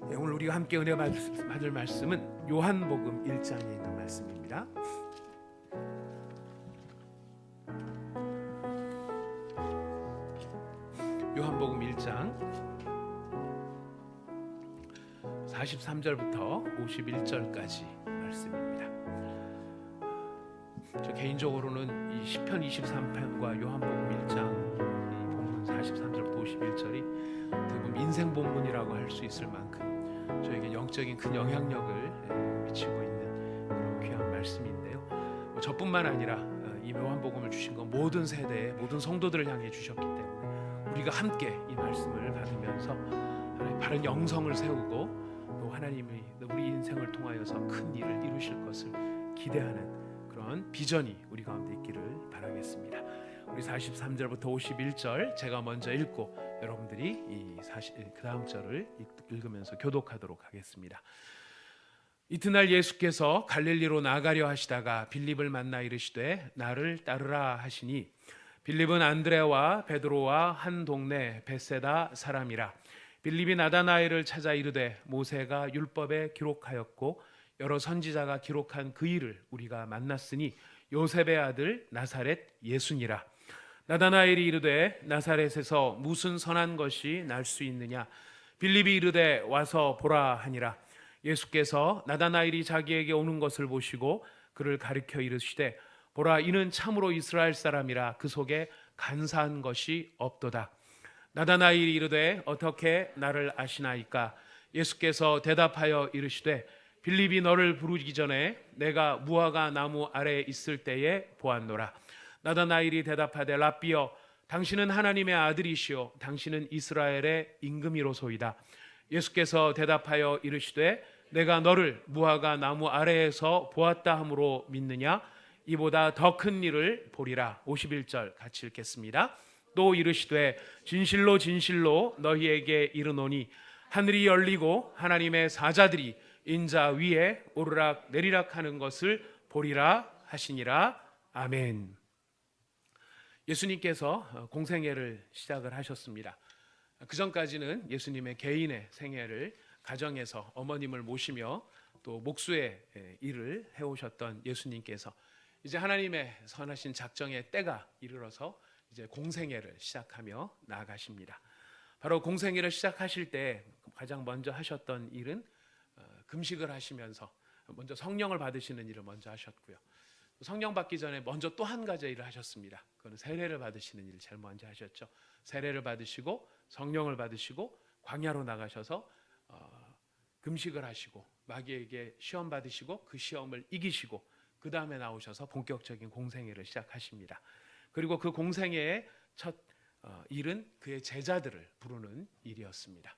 오늘 우리가 함께 은혜 받을 말씀은 요한복음 1장에 있는 말씀입니다. 요한복음 1장 43절부터 51절까지 말씀입니다. 저 개인적으로는 이 시편 23편과 요한복음 1장 본문 43절부터 51절이 대부분 인생 본문이라고 할 수 있을 만큼 저에게 영적인 큰 영향력을 미치고 있는 그런 귀한 말씀인데요. 저뿐만 아니라 이 요한복음을 주신 건 모든 세대의 모든 성도들을 향해 주셨기 때문에 우리가 함께 이 말씀을 받으면서 하나님 바른 영성을 세우고 또 하나님이 우리 인생을 통하여서 큰 일을 이루실 것을 기대하는 그런 비전이 우리 가운데 있기를 바라겠습니다. 우리 43절부터 51절 제가 먼저 읽고 여러분들이 그 다음 절을 읽으면서 교독하도록 하겠습니다. 이튿날 예수께서 갈릴리로 나가려 하시다가 빌립을 만나 이르시되 나를 따르라 하시니 빌립은 안드레와 베드로와 한 동네 벳세다 사람이라. 빌립이 나다나엘을 찾아 이르되 모세가 율법에 기록하였고 여러 선지자가 기록한 그 일을 우리가 만났으니 요셉의 아들 나사렛 예수니라. 나다나엘이 이르되 나사렛에서 무슨 선한 것이 날 수 있느냐. 빌립이 이르되 와서 보라 하니라. 예수께서 나다나엘이 자기에게 오는 것을 보시고 그를 가리켜 이르시되 보라 이는 참으로 이스라엘 사람이라 그 속에 간사한 것이 없도다. 나다나엘이 이르되 어떻게 나를 아시나이까. 예수께서 대답하여 이르시되 빌립이 너를 부르기 전에 내가 무화과 나무 아래에 있을 때에 보았노라. 나다나엘이 대답하되 랍비여 당신은 하나님의 아들이시오 당신은 이스라엘의 임금이로소이다. 예수께서 대답하여 이르시되 내가 너를 무화과 나무 아래에서 보았다 함으로 믿느냐. 이보다 더 큰 일을 보리라. 51절 같이 읽겠습니다. 또 이르시되 진실로 진실로 너희에게 이르노니 하늘이 열리고 하나님의 사자들이 인자 위에 오르락 내리락 하는 것을 보리라 하시니라. 아멘. 예수님께서 공생애를 시작을 하셨습니다. 그 전까지는 예수님의 개인의 생애를 가정에서 어머님을 모시며 또 목수의 일을 해오셨던 예수님께서 이제 하나님의 선하신 작정의 때가 이르러서 이제 공생애를 시작하며 나아가십니다. 바로 공생애를 시작하실 때 가장 먼저 하셨던 일은 금식을 하시면서 먼저 성령을 받으시는 일을 먼저 하셨고요. 성령 받기 전에 먼저 또 한 가지 일을 하셨습니다. 그거는 세례를 받으시는 일을 제일 먼저 하셨죠. 세례를 받으시고 성령을 받으시고 광야로 나가셔서 금식을 하시고 마귀에게 시험 받으시고 그 시험을 이기시고 그 다음에 나오셔서 본격적인 공생애를 시작하십니다. 그리고 그 공생애의 첫 일은 그의 제자들을 부르는 일이었습니다.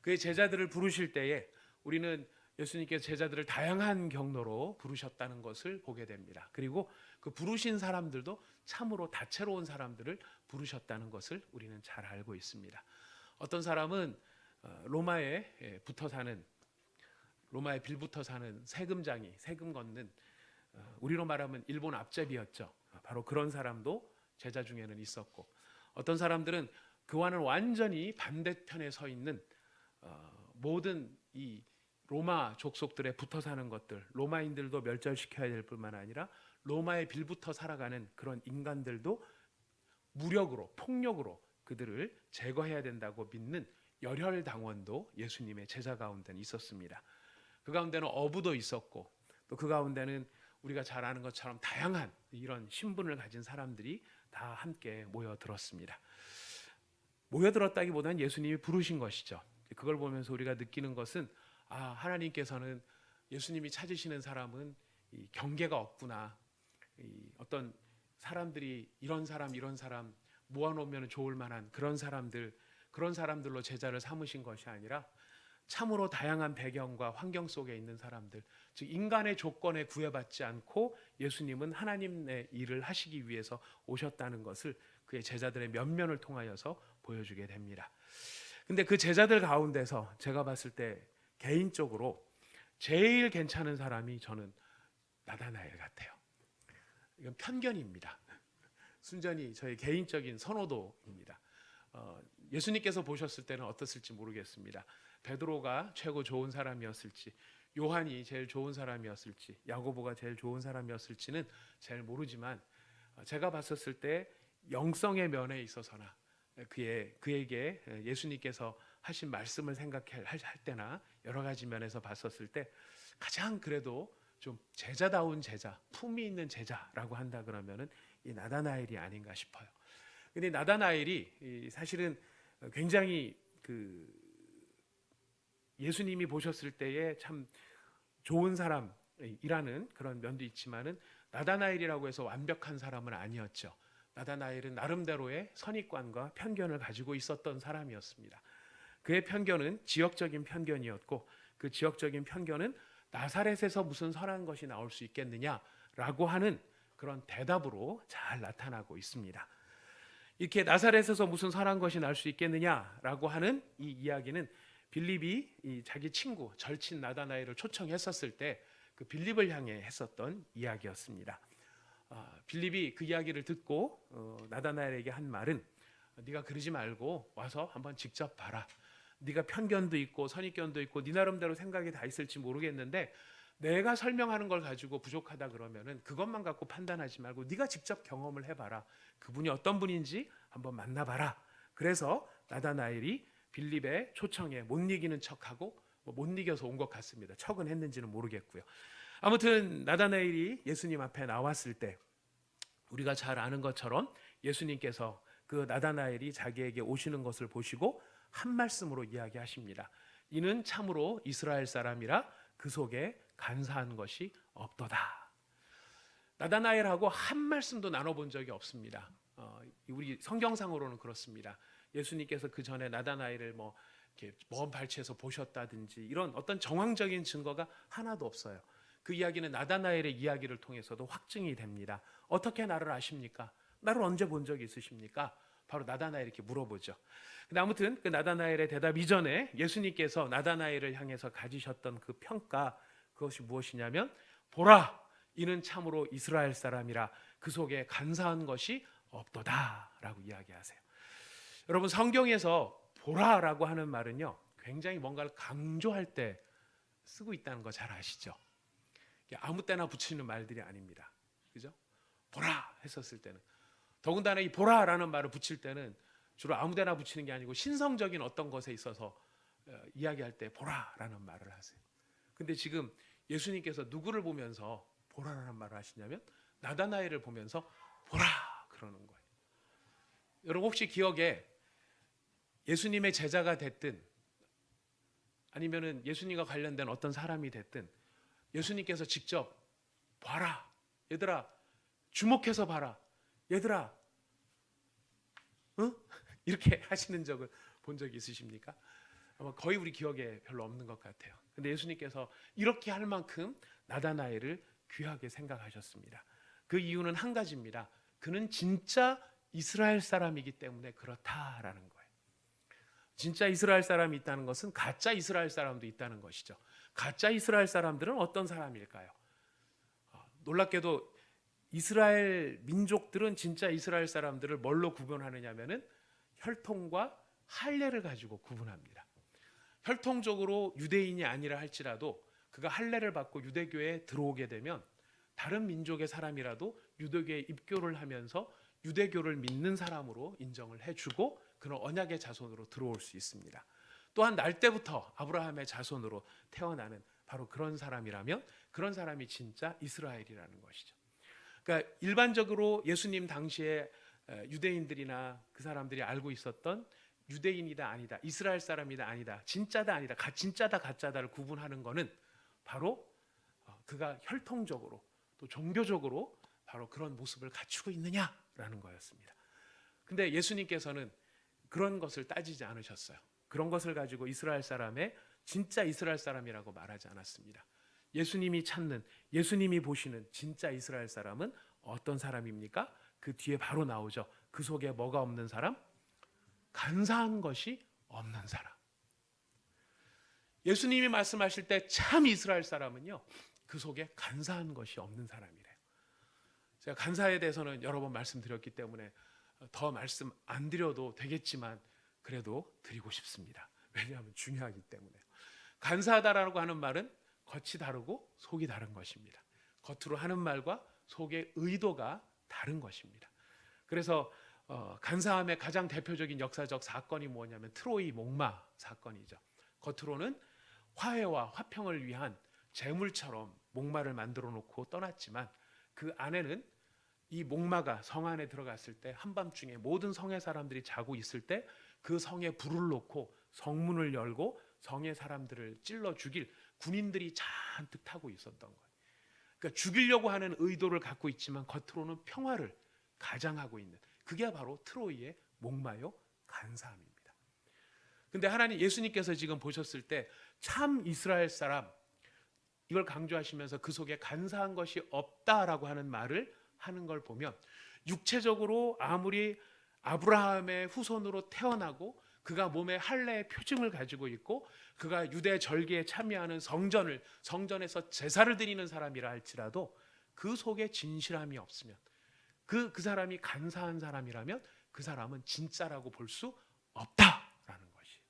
그의 제자들을 부르실 때에 우리는 예수님께서 제자들을 다양한 경로로 부르셨다는 것을 보게 됩니다. 그리고 그 부르신 사람들도 참으로 다채로운 사람들을 부르셨다는 것을 우리는 잘 알고 있습니다. 어떤 사람은 로마에 붙어 사는 로마에 빌붙어 사는 세금장이 세금 걷는 우리로 말하면 일본 앞제비였죠. 바로 그런 사람도 제자 중에는 있었고 어떤 사람들은 그와는 완전히 반대편에 서 있는 모든 이 로마 족속들에 붙어 사는 것들, 로마인들도 멸절시켜야 될 뿐만 아니라 로마에 빌붙어 살아가는 그런 인간들도 무력으로 폭력으로 그들을 제거해야 된다고 믿는 열혈당원도 예수님의 제자 가운데는 있었습니다. 그 가운데는 어부도 있었고 또 그 가운데는 우리가 잘 아는 것처럼 다양한 이런 신분을 가진 사람들이 다 함께 모여들었습니다. 모여들었다기보다는 예수님이 부르신 것이죠. 그걸 보면서 우리가 느끼는 것은 하나님께서는 예수님이 찾으시는 사람은 이 경계가 없구나. 어떤 사람들이 이런 사람 모아놓으면 좋을 만한 그런 사람들로 제자를 삼으신 것이 아니라 참으로 다양한 배경과 환경 속에 있는 사람들, 즉 인간의 조건에 구애받지 않고 예수님은 하나님의 일을 하시기 위해서 오셨다는 것을 그의 제자들의 면면을 통하여서 보여주게 됩니다. 근데 그 제자들 가운데서 제가 봤을 때 개인적으로 제일 괜찮은 사람이 저는 나다나엘 같아요. 이건 편견입니다. 순전히 저의 개인적인 선호도입니다. 예수님께서 보셨을 때는 어떻을지 모르겠습니다. 베드로가 최고 좋은 사람이었을지, 요한이 제일 좋은 사람이었을지, 야고보가 제일 좋은 사람이었을지는 잘 모르지만 제가 봤었을 때 영성의 면에 있어서나 그에게 예수님께서 하신 말씀을 생각할 때나 여러 가지 면에서 봤었을 때 가장 그래도 좀 제자다운 제자, 품위 있는 제자라고 한다 그러면은 이 나다나엘이 아닌가 싶어요. 근데 나다나엘이 사실은 굉장히 예수님이 보셨을 때에 참 좋은 사람이라는 그런 면도 있지만은 나다나엘이라고 해서 완벽한 사람은 아니었죠. 나다나엘은 나름대로의 선입관과 편견을 가지고 있었던 사람이었습니다. 그의 편견은 지역적인 편견이었고 그 지역적인 편견은 나사렛에서 무슨 선한 것이 나올 수 있겠느냐라고 하는 그런 대답으로 잘 나타나고 있습니다. 이렇게 나사렛에서 무슨 선한 것이 날 수 있겠느냐라고 하는 이 이야기는 빌립이 자기 친구 절친 나다나엘을 초청했었을 때 그 빌립을 향해 했었던 이야기였습니다. 빌립이 그 이야기를 듣고 나다나엘에게 한 말은 네가 그러지 말고 와서 한번 직접 봐라. 네가 편견도 있고 선입견도 있고 네 나름대로 생각이 다 있을지 모르겠는데 내가 설명하는 걸 가지고 부족하다 그러면은 그것만 갖고 판단하지 말고 네가 직접 경험을 해봐라. 그분이 어떤 분인지 한번 만나봐라. 그래서 나다나엘이 빌립의 초청에 못 이기는 척하고 못 이겨서 온 것 같습니다. 척은 했는지는 모르겠고요. 아무튼 나다나엘이 예수님 앞에 나왔을 때 우리가 잘 아는 것처럼 예수님께서 그 나다나엘이 자기에게 오시는 것을 보시고 한 말씀으로 이야기하십니다. 이는 참으로 이스라엘 사람이라 그 속에 간사한 것이 없도다. 나다나엘하고 한 말씀도 나눠본 적이 없습니다. 우리 성경상으로는 그렇습니다. 예수님께서 그 전에 나다나엘을 이렇게 먼 발치에서 보셨다든지 이런 어떤 정황적인 증거가 하나도 없어요. 그 이야기는 나다나엘의 이야기를 통해서도 확증이 됩니다. 어떻게 나를 아십니까? 나를 언제 본 적이 있으십니까? 바로 나다나엘이 이렇게 물어보죠. 근데 아무튼 그 나다나엘의 대답 이전에 예수님께서 나다나엘을 향해서 가지셨던 그 평가, 그것이 무엇이냐면 보라, 이는 참으로 이스라엘 사람이라 그 속에 간사한 것이 없도다라고 이야기하세요. 여러분, 성경에서 보라라고 하는 말은요 굉장히 뭔가를 강조할 때 쓰고 있다는 거 잘 아시죠? 아무 때나 붙이는 말들이 아닙니다. 그죠? 보라 했었을 때는, 더군다나 이 보라라는 말을 붙일 때는 주로 아무 데나 붙이는 게 아니고 신성적인 어떤 것에 있어서 이야기할 때 보라라는 말을 하세요. 근데 지금 예수님께서 누구를 보면서 보라라는 말을 하시냐면 나다나엘을 보면서 보라 그러는 거예요. 여러분 혹시 기억에 예수님의 제자가 됐든 아니면은 예수님과 관련된 어떤 사람이 됐든 예수님께서 직접 봐라, 얘들아 주목해서 봐라, 얘들아 응? 이렇게 하시는 적을 본 적이 있으십니까? 아마 거의 우리 기억에 별로 없는 것 같아요. 근데 예수님께서 이렇게 할 만큼 나다나엘을 귀하게 생각하셨습니다. 그 이유는 한 가지입니다. 그는 진짜 이스라엘 사람이기 때문에 그렇다라는 거예요. 진짜 이스라엘 사람이 있다는 것은 가짜 이스라엘 사람도 있다는 것이죠. 가짜 이스라엘 사람들은 어떤 사람일까요? 놀랍게도 이스라엘 민족들은 진짜 이스라엘 사람들을 뭘로 구분하느냐면은 혈통과 할례를 가지고 구분합니다. 혈통적으로 유대인이 아니라 할지라도 그가 할례를 받고 유대교에 들어오게 되면 다른 민족의 사람이라도 유대교에 입교를 하면서 유대교를 믿는 사람으로 인정을 해주고 그런 언약의 자손으로 들어올 수 있습니다. 또한 날 때부터 아브라함의 자손으로 태어나는 바로 그런 사람이라면 그런 사람이 진짜 이스라엘이라는 것이죠. 그러니까 일반적으로 예수님 당시에 유대인들이나 그 사람들이 알고 있었던 유대인이다 아니다, 이스라엘 사람이다 아니다, 진짜다 아니다, 진짜다 가짜다를 구분하는 것은 바로 그가 혈통적으로 또 종교적으로 바로 그런 모습을 갖추고 있느냐라는 거였습니다. 근데 예수님께서는 그런 것을 따지지 않으셨어요. 그런 것을 가지고 이스라엘 사람의 진짜 이스라엘 사람이라고 말하지 않았습니다. 예수님이 찾는, 예수님이 보시는 진짜 이스라엘 사람은 어떤 사람입니까? 그 뒤에 바로 나오죠. 그 속에 뭐가 없는 사람? 간사한 것이 없는 사람. 예수님이 말씀하실 때 참 이스라엘 사람은요 그 속에 간사한 것이 없는 사람이래요. 제가 간사에 대해서는 여러 번 말씀드렸기 때문에 더 말씀 안 드려도 되겠지만 그래도 드리고 싶습니다. 왜냐하면 중요하기 때문에. 간사하다라고 하는 말은 겉이 다르고 속이 다른 것입니다. 겉으로 하는 말과 속의 의도가 다른 것입니다. 그래서 간사함의 가장 대표적인 역사적 사건이 뭐냐면 트로이 목마 사건이죠. 겉으로는 화해와 화평을 위한 제물처럼 목마를 만들어 놓고 떠났지만 그 안에는 이 목마가 성 안에 들어갔을 때 한밤중에 모든 성의 사람들이 자고 있을 때 그 성에 불을 놓고 성문을 열고 성의 사람들을 찔러 죽일 군인들이 잔뜩 타고 있었던 거예요. 그러니까 죽이려고 하는 의도를 갖고 있지만 겉으로는 평화를 가장하고 있는, 그게 바로 트로이의 목마요 간사함입니다. 근데 하나님 예수님께서 지금 보셨을 때 참 이스라엘 사람, 이걸 강조하시면서 그 속에 간사한 것이 없다라고 하는 말을 하는 걸 보면 육체적으로 아무리 아브라함의 후손으로 태어나고 그가 몸에 할례의 표징을 가지고 있고 그가 유대 절기에 참여하는 성전에서 제사를 드리는 사람이라 할지라도 그 속에 진실함이 없으면, 그 사람이 간사한 사람이라면 그 사람은 진짜라고 볼 수 없다라는 것이.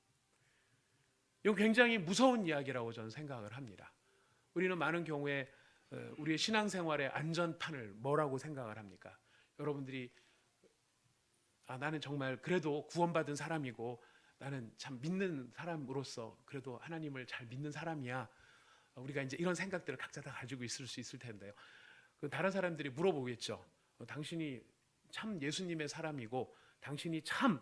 이건 굉장히 무서운 이야기라고 저는 생각을 합니다. 우리는 많은 경우에 우리의 신앙생활의 안전판을 뭐라고 생각을 합니까? 여러분들이 나는 정말 그래도 구원받은 사람이고 나는 참 믿는 사람으로서 그래도 하나님을 잘 믿는 사람이야. 우리가 이제 이런 생각들을 각자 다 가지고 있을 수 있을 텐데요. 다른 사람들이 물어보겠죠. 당신이 참 예수님의 사람이고 당신이 참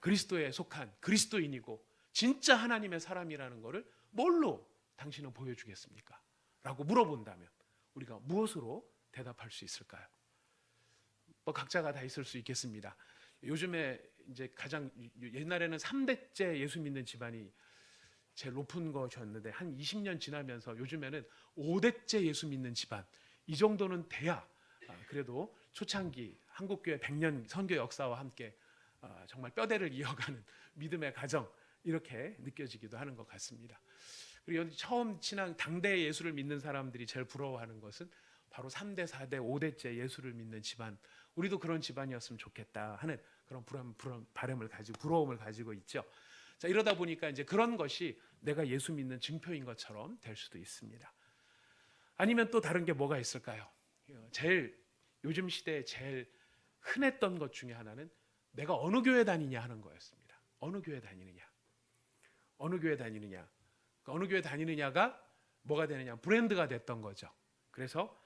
그리스도에 속한 그리스도인이고 진짜 하나님의 사람이라는 것을 뭘로 당신은 보여주겠습니까? 라고 물어본다면 우리가 무엇으로 대답할 수 있을까요? 뭐 각자가 다 있을 수 있겠습니다. 요즘에 이제 가장 옛날에는 3대째 예수 믿는 집안이 제일 높은 것이었는데 한 20년 지나면서 요즘에는 5대째 예수 믿는 집안, 이 정도는 돼야 그래도 초창기 한국교회 100년 선교 역사와 함께 정말 뼈대를 이어가는 믿음의 가정, 이렇게 느껴지기도 하는 것 같습니다. 그리고 처음 신앙 당대 예수를 믿는 사람들이 제일 부러워하는 것은 바로 3대, 4대, 5대째 예수를 믿는 집안, 우리도 그런 집안이었으면 좋겠다 하는 그런 바람을 가지고 부러움을 가지고 있죠. 자, 이러다 보니까 이제 그런 것이 내가 예수 믿는 증표인 것처럼 될 수도 있습니다. 아니면 또 다른 게 뭐가 있을까요? 요즘 시대에 제일 흔했던 것 중에 하나는 내가 어느 교회 다니냐 하는 거였습니다. 어느 교회 다니느냐. 어느 교회 다니느냐. 어느 교회 다니느냐가 뭐가 되느냐, 브랜드가 됐던 거죠. 그래서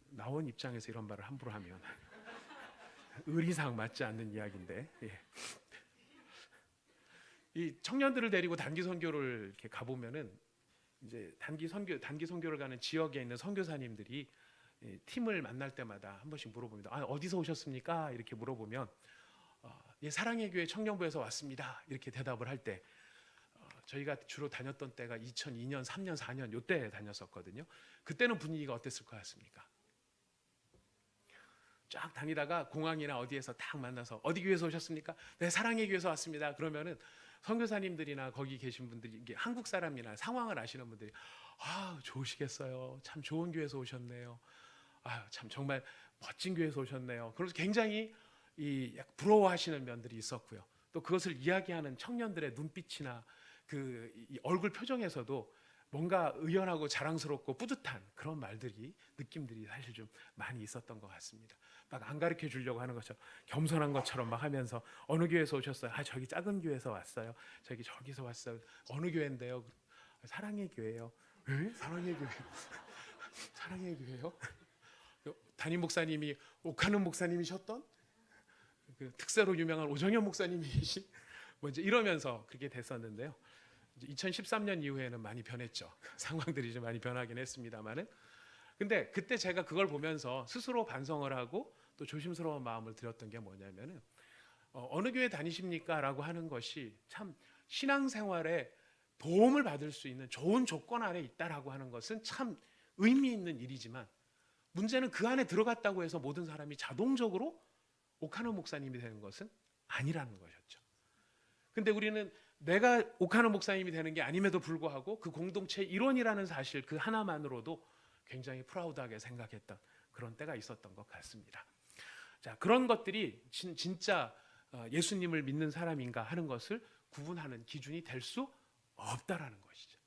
나온 입장에서 이런 말을 함부로 하면 의리상 맞지 않는 이야기인데, 이 청년들을 데리고 단기 선교를 이렇게 가보면은 이제 단기 선교를 가는 지역에 있는 선교사님들이 팀을 만날 때마다 한 번씩 물어봅니다. 어디서 오셨습니까? 이렇게 물어보면 사랑의 교회 청년부에서 왔습니다. 이렇게 대답을 할 때 저희가 주로 다녔던 때가 2002년, 3년, 4년 요때 다녔었거든요. 그때는 분위기가 어땠을 것 같습니까? 쫙 다니다가 공항이나 어디에서 딱 만나서 어디 교회에서 오셨습니까? 네, 사랑의 교회에서 왔습니다. 그러면은 선교사님들이나 거기 계신 분들이, 이게 한국 사람이나 상황을 아시는 분들이 좋으시겠어요. 참 좋은 교회에서 오셨네요. 참 정말 멋진 교회에서 오셨네요. 그래서 굉장히 부러워하시는 면들이 있었고요. 또 그것을 이야기하는 청년들의 눈빛이나 이 얼굴 표정에서도 뭔가 의연하고 자랑스럽고 뿌듯한 그런 느낌들이 사실 좀 많이 있었던 것 같습니다. 막 안 가르쳐 주려고 하는 것처럼, 겸손한 것처럼 막 하면서 어느 교회에서 오셨어요? 저기 작은 교회에서 왔어요. 저기서 왔어요. 어느 교회인데요? 사랑의 교회요. 에? 사랑의 교회. 사랑의 교회요? 담임 목사님이 옥하는 목사님이셨던 그 특세로 유명한 오정현 목사님이신 이제 이러면서 그렇게 됐었는데요. 2013년 이후에는 많이 변했죠. 상황들이 좀 많이 변하긴 했습니다만은, 근데 그때 제가 그걸 보면서 스스로 반성을 하고 또 조심스러운 마음을 들였던 게 뭐냐면은 어느 교회 다니십니까? 라고 하는 것이 참 신앙생활에 도움을 받을 수 있는 좋은 조건 안에 있다라고 하는 것은 참 의미 있는 일이지만, 문제는 그 안에 들어갔다고 해서 모든 사람이 자동적으로 옥하는 목사님이 되는 것은 아니라는 것이었죠. 근데 우리는 내가 옥하는 목사님이 되는 게 아님에도 불구하고 그 공동체의 일원이라는 사실 그 하나만으로도 굉장히 프라우드하게 생각했던 그런 때가 있었던 것 같습니다. 자, 그런 것들이 진짜 예수님을 믿는 사람인가 하는 것을 구분하는 기준이 될 수 없다라는 것이죠.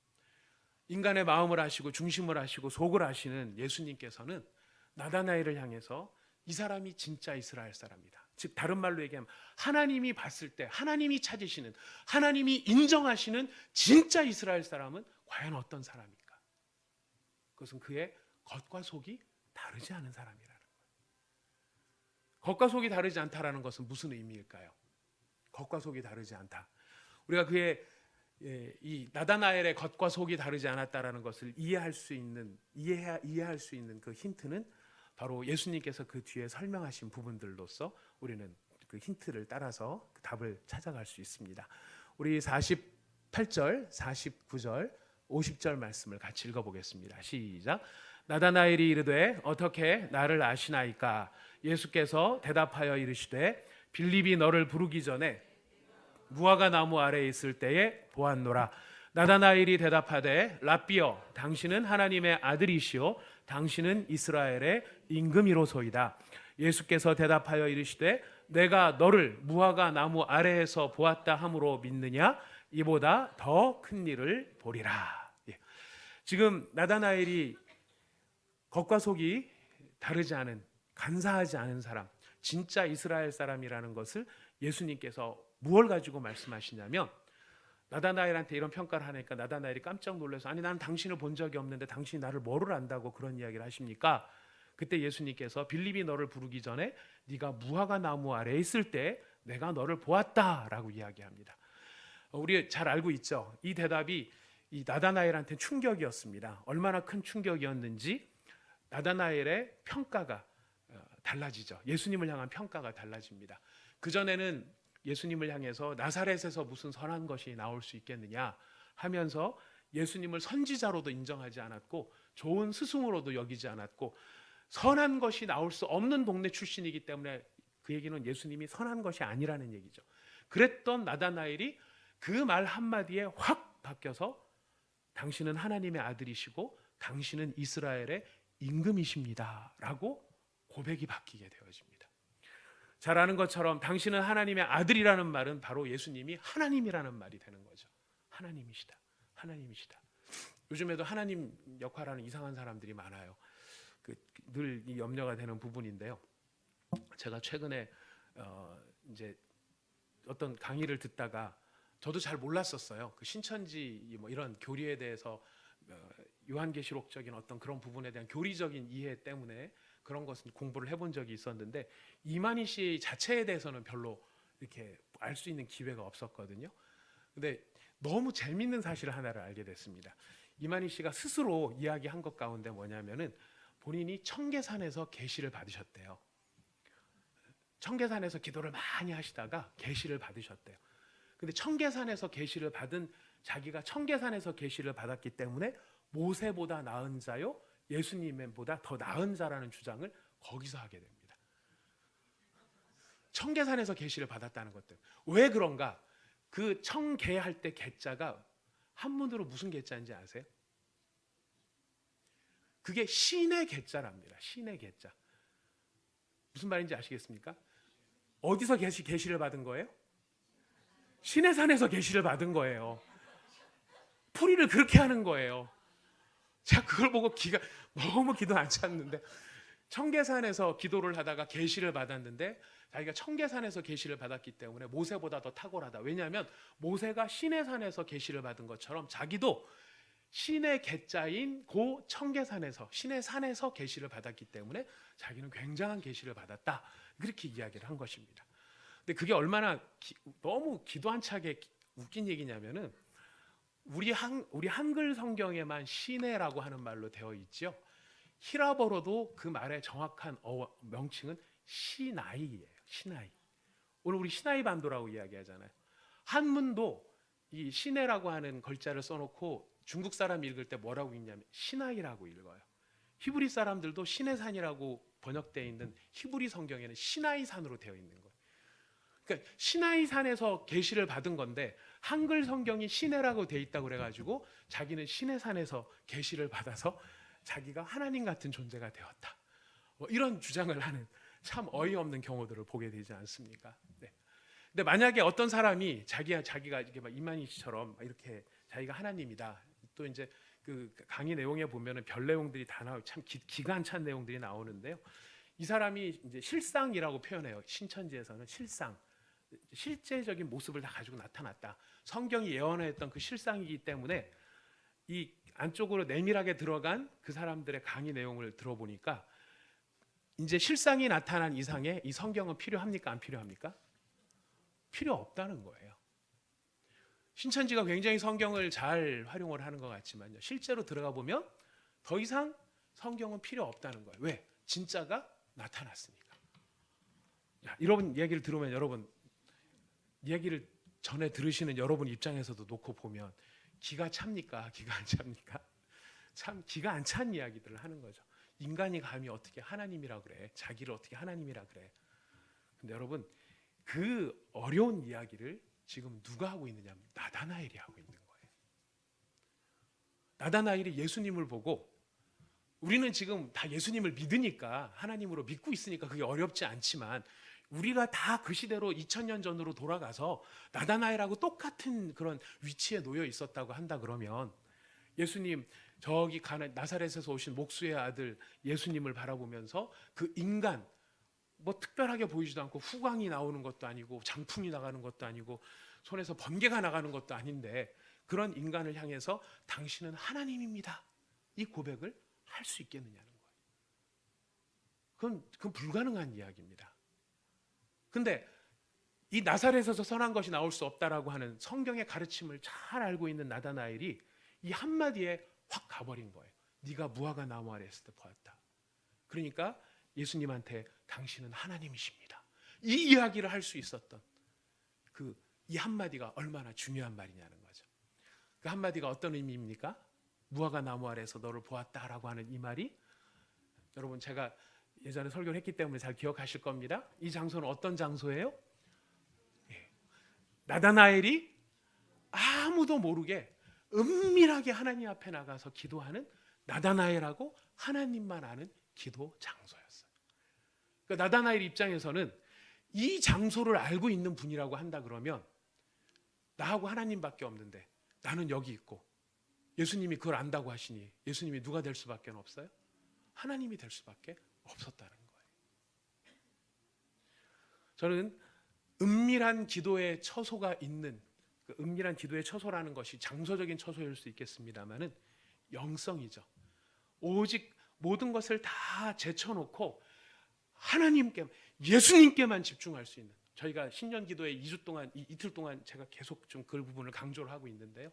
인간의 마음을 아시고 중심을 아시고 속을 아시는 예수님께서는 나다나엘을 향해서 이 사람이 진짜 이스라엘 사람이다. 즉 다른 말로 얘기하면 하나님이 봤을 때 하나님이 찾으시는, 하나님이 인정하시는 진짜 이스라엘 사람은 과연 어떤 사람일까? 그것은 그의 겉과 속이 다르지 않은 사람이라는 거예요. 겉과 속이 다르지 않다라는 것은 무슨 의미일까요? 겉과 속이 다르지 않다. 우리가 그의 이 나다나엘의 겉과 속이 다르지 않았다라는 것을 이해할 수 있는 그 힌트는 바로 예수님께서 그 뒤에 설명하신 부분들로서 우리는 그 힌트를 따라서 그 답을 찾아갈 수 있습니다. 우리 48절, 49절, 50절 말씀을 같이 읽어보겠습니다. 시작. 나다나엘이 이르되 어떻게 나를 아시나이까? 예수께서 대답하여 이르시되 빌립이 너를 부르기 전에 무화과 나무 아래에 있을 때에 보았노라. 나다나엘이 대답하되 랍비여 당신은 하나님의 아들이시오 당신은 이스라엘의 임금이로소이다. 예수께서 대답하여 이르시되 내가 너를 무화과 나무 아래에서 보았다 함으로 믿느냐? 이보다 더 큰 일을 보리라. 지금 나다나엘이 겉과 속이 다르지 않은, 간사하지 않은 사람, 진짜 이스라엘 사람이라는 것을 예수님께서 무엇을 가지고 말씀하시냐면, 나다나엘한테 이런 평가를 하니까 나다나엘이 깜짝 놀라서 아니 나는 당신을 본 적이 없는데 당신이 나를 뭐를 안다고 그런 이야기를 하십니까? 그때 예수님께서 빌립이 너를 부르기 전에 네가 무화과 나무 아래에 있을 때 내가 너를 보았다라고 이야기합니다. 우리 잘 알고 있죠. 이 대답이 이 나다나엘한테 충격이었습니다. 얼마나 큰 충격이었는지 나다나엘의 평가가 달라지죠. 예수님을 향한 평가가 달라집니다. 그전에는 예수님을 향해서 나사렛에서 무슨 선한 것이 나올 수 있겠느냐 하면서 예수님을 선지자로도 인정하지 않았고 좋은 스승으로도 여기지 않았고 선한 것이 나올 수 없는 동네 출신이기 때문에 그 얘기는 예수님이 선한 것이 아니라는 얘기죠. 그랬던 나다나엘이 그 말 한마디에 확 바뀌어서 당신은 하나님의 아들이시고 당신은 이스라엘의 임금이십니다 라고 고백이 바뀌게 되어집니다. 잘 아는 것처럼 당신은 하나님의 아들이라는 말은 바로 예수님이 하나님이라는 말이 되는 거죠. 하나님이시다. 하나님이시다. 요즘에도 하나님 역할하는 이상한 사람들이 많아요. 늘 이 염려가 되는 부분인데요. 제가 최근에 이제 어떤 강의를 듣다가 저도 잘 몰랐었어요. 그 신천지 뭐 이런 교리에 대해서 요한계시록적인 어떤 그런 부분에 대한 교리적인 이해 때문에 그런 것은 공부를 해본 적이 있었는데 이만희 씨 자체에 대해서는 별로 이렇게 알 수 있는 기회가 없었거든요. 근데 너무 재밌는 사실 하나를 알게 됐습니다. 이만희 씨가 스스로 이야기한 것 가운데 뭐냐면은 본인이 청계산에서 계시를 받으셨대요. 청계산에서 기도를 많이 하시다가 계시를 받으셨대요. 근데 청계산에서 계시를 받은 자기가 청계산에서 계시를 받았기 때문에 모세보다 나은 자요 예수님보다 더 나은 자라는 주장을 거기서 하게 됩니다. 청계산에서 계시를 받았다는 것들. 왜 그런가? 그 청계할 때 계자가 한문으로 무슨 계자인지 아세요? 그게 신의 계자랍니다. 신의 계자. 무슨 말인지 아시겠습니까? 어디서 계시를 받은 거예요? 신의 산에서 계시를 받은 거예요. 풀이를 그렇게 하는 거예요. 제가 그걸 보고 너무 기도 안 찼는데 청계산에서 기도를 하다가 계시를 받았는데 자기가 청계산에서 계시를 받았기 때문에 모세보다 더 탁월하다. 왜냐하면 모세가 신의 산에서 계시를 받은 것처럼 자기도 신의 계자인 고 청계산에서 신의 산에서 계시를 받았기 때문에 자기는 굉장한 계시를 받았다. 그렇게 이야기를 한 것입니다. 근데 그게 얼마나 너무 기도 안 차게 웃긴 얘기냐면은 우리 한글 성경에만 시내라고 하는 말로 되어 있죠. 히라버로도 그 말의 정확한 명칭은 시나이예요. 시나이. 오늘 우리 시나이 반도라고 이야기하잖아요. 한문도 이 시내라고 하는 글자를 써놓고 중국 사람이 읽을 때 뭐라고 읽냐면 시나이라고 읽어요. 히브리 사람들도 시내산이라고 번역되어 있는 히브리 성경에는 시나이산으로 되어 있는 거예요. 그러니까 시나이산에서 계시를 받은 건데 한글 성경이 시내라고 되어 있다고 그래가지고 자기는 시내산에서 계시를 받아서 자기가 하나님 같은 존재가 되었다. 뭐 이런 주장을 하는 참 어이없는 경우들을 보게 되지 않습니까? 네. 근데 만약에 어떤 사람이 자기가 이렇게 막 이만희 씨처럼 이렇게 자기가 하나님이다. 또 이제 그 강의 내용에 보면은 별 내용들이 다 나오고 참 기가 찬 내용들이 나오는데요. 이 사람이 이제 실상이라고 표현해요. 신천지에서는 실상, 실제적인 모습을 다 가지고 나타났다. 성경이 예언했던 그 실상이기 때문에 이 안쪽으로 내밀하게 들어간 그 사람들의 강의 내용을 들어보니까 이제 실상이 나타난 이상의 이 성경은 필요합니까? 안 필요합니까? 필요 없다는 거예요. 신천지가 굉장히 성경을 잘 활용을 하는 것 같지만요. 실제로 들어가 보면 더 이상 성경은 필요 없다는 거예요. 왜? 진짜가 나타났으니까. 야, 이런 얘기를 들으면 여러분, 얘기를 전에 들으시는 여러분 입장에서도 놓고 보면 기가 찹니까? 기가 안 찹니까? 참 기가 안 찬 이야기들을 하는 거죠. 인간이 감히 어떻게 하나님이라 그래? 자기를 어떻게 하나님이라 그래? 근데 여러분, 그 어려운 이야기를 지금 누가 하고 있느냐? 나다나엘이 하고 있는 거예요. 나다나엘이 예수님을 보고, 우리는 지금 다 예수님을 믿으니까, 하나님으로 믿고 있으니까 그게 어렵지 않지만, 우리가 다 그 시대로 2000년 전으로 돌아가서 나다나엘하고 똑같은 그런 위치에 놓여 있었다고 한다 그러면, 예수님 저기 나사렛에서 오신 목수의 아들 예수님을 바라보면서 그 인간, 뭐 특별하게 보이지도 않고 후광이 나오는 것도 아니고 장풍이 나가는 것도 아니고 손에서 번개가 나가는 것도 아닌데, 그런 인간을 향해서 당신은 하나님입니다, 이 고백을 할 수 있겠느냐는 거예요. 그건 불가능한 이야기입니다. 근데 이 나사렛에서 선한 것이 나올 수 없다라고 하는 성경의 가르침을 잘 알고 있는 나다나엘이 이 한마디에 확 가버린 거예요. 네가 무화과 나무 아래에서 보았다. 그러니까 예수님한테 당신은 하나님이십니다, 이 이야기를 할 수 있었던 이 한마디가 얼마나 중요한 말이냐는 거죠. 그 한마디가 어떤 의미입니까? 무화과 나무 아래에서 너를 보았다라고 하는 이 말이, 여러분 제가 예전에 설교를 했기 때문에 잘 기억하실 겁니다. 이 장소는 어떤 장소예요? 나다나엘이 아무도 모르게 은밀하게 하나님 앞에 나가서 기도하는 나다나엘하고 하나님만 아는 기도 장소였어요. 그러니까 나다나엘 입장에서는 이 장소를 알고 있는 분이라고 한다 그러면, 나하고 하나님밖에 없는데 나는 여기 있고 예수님이 그걸 안다고 하시니 예수님이 누가 될 수밖에 없어요? 하나님이 될 수밖에 없었다는 거예요. 저는 은밀한 기도의 처소가 있는, 그 은밀한 기도의 처소라는 것이 장소적인 처소일 수 있겠습니다만은 영성이죠. 오직 모든 것을 다 제쳐놓고 하나님께, 예수님께만 집중할 수 있는, 저희가 신년 기도에 2주 동안, 이틀 동안 제가 계속 좀 그 부분을 강조를 하고 있는데요.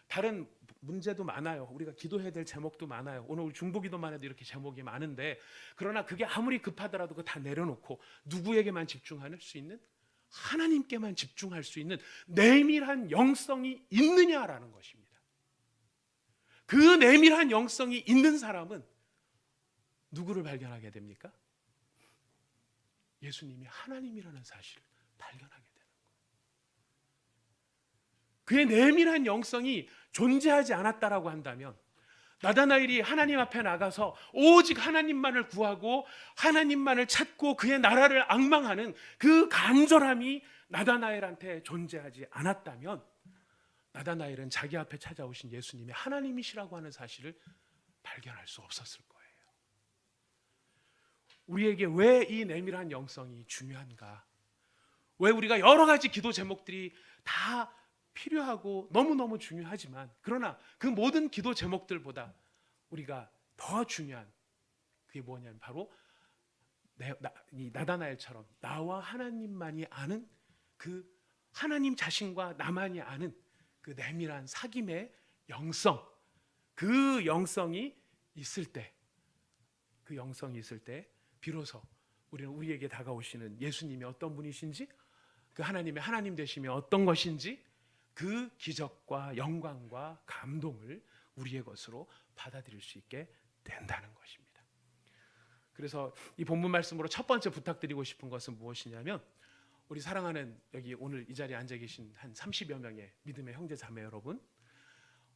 다른 문제도 많아요. 우리가 기도해야 될 제목도 많아요. 오늘 우리 중보기도만 해도 이렇게 제목이 많은데, 그러나 그게 아무리 급하더라도 그거 다 내려놓고 누구에게만 집중할 수 있는, 하나님께만 집중할 수 있는 내밀한 영성이 있느냐라는 것입니다. 그 내밀한 영성이 있는 사람은 누구를 발견하게 됩니까? 예수님이 하나님이라는 사실을 발견하게 됩니다. 그의 내밀한 영성이 존재하지 않았다라고 한다면, 나다나엘이 하나님 앞에 나가서 오직 하나님만을 구하고 하나님만을 찾고 그의 나라를 앙망하는 그 간절함이 나다나엘한테 존재하지 않았다면, 나다나엘은 자기 앞에 찾아오신 예수님이 하나님이시라고 하는 사실을 발견할 수 없었을 거예요. 우리에게 왜 이 내밀한 영성이 중요한가? 왜 우리가 여러 가지 기도 제목들이 다 필요하고 너무너무 중요하지만, 그러나 그 모든 기도 제목들보다 우리가 더 중요한 그게 뭐냐면 바로 이 나다나엘처럼 나와 하나님만이 아는, 그 하나님 자신과 나만이 아는 그 내밀한 사귐의 영성, 그 영성이 있을 때, 그 영성이 있을 때 비로소 우리는 우리에게 다가오시는 예수님이 어떤 분이신지, 그 하나님의 하나님 되심이 어떤 것인지, 그 기적과 영광과 감동을 우리의 것으로 받아들일 수 있게 된다는 것입니다. 그래서 이 본문 말씀으로 첫 번째 부탁드리고 싶은 것은 무엇이냐면, 우리 사랑하는 여기 오늘 이 자리에 앉아 계신 한 30여 명의 믿음의 형제 자매 여러분,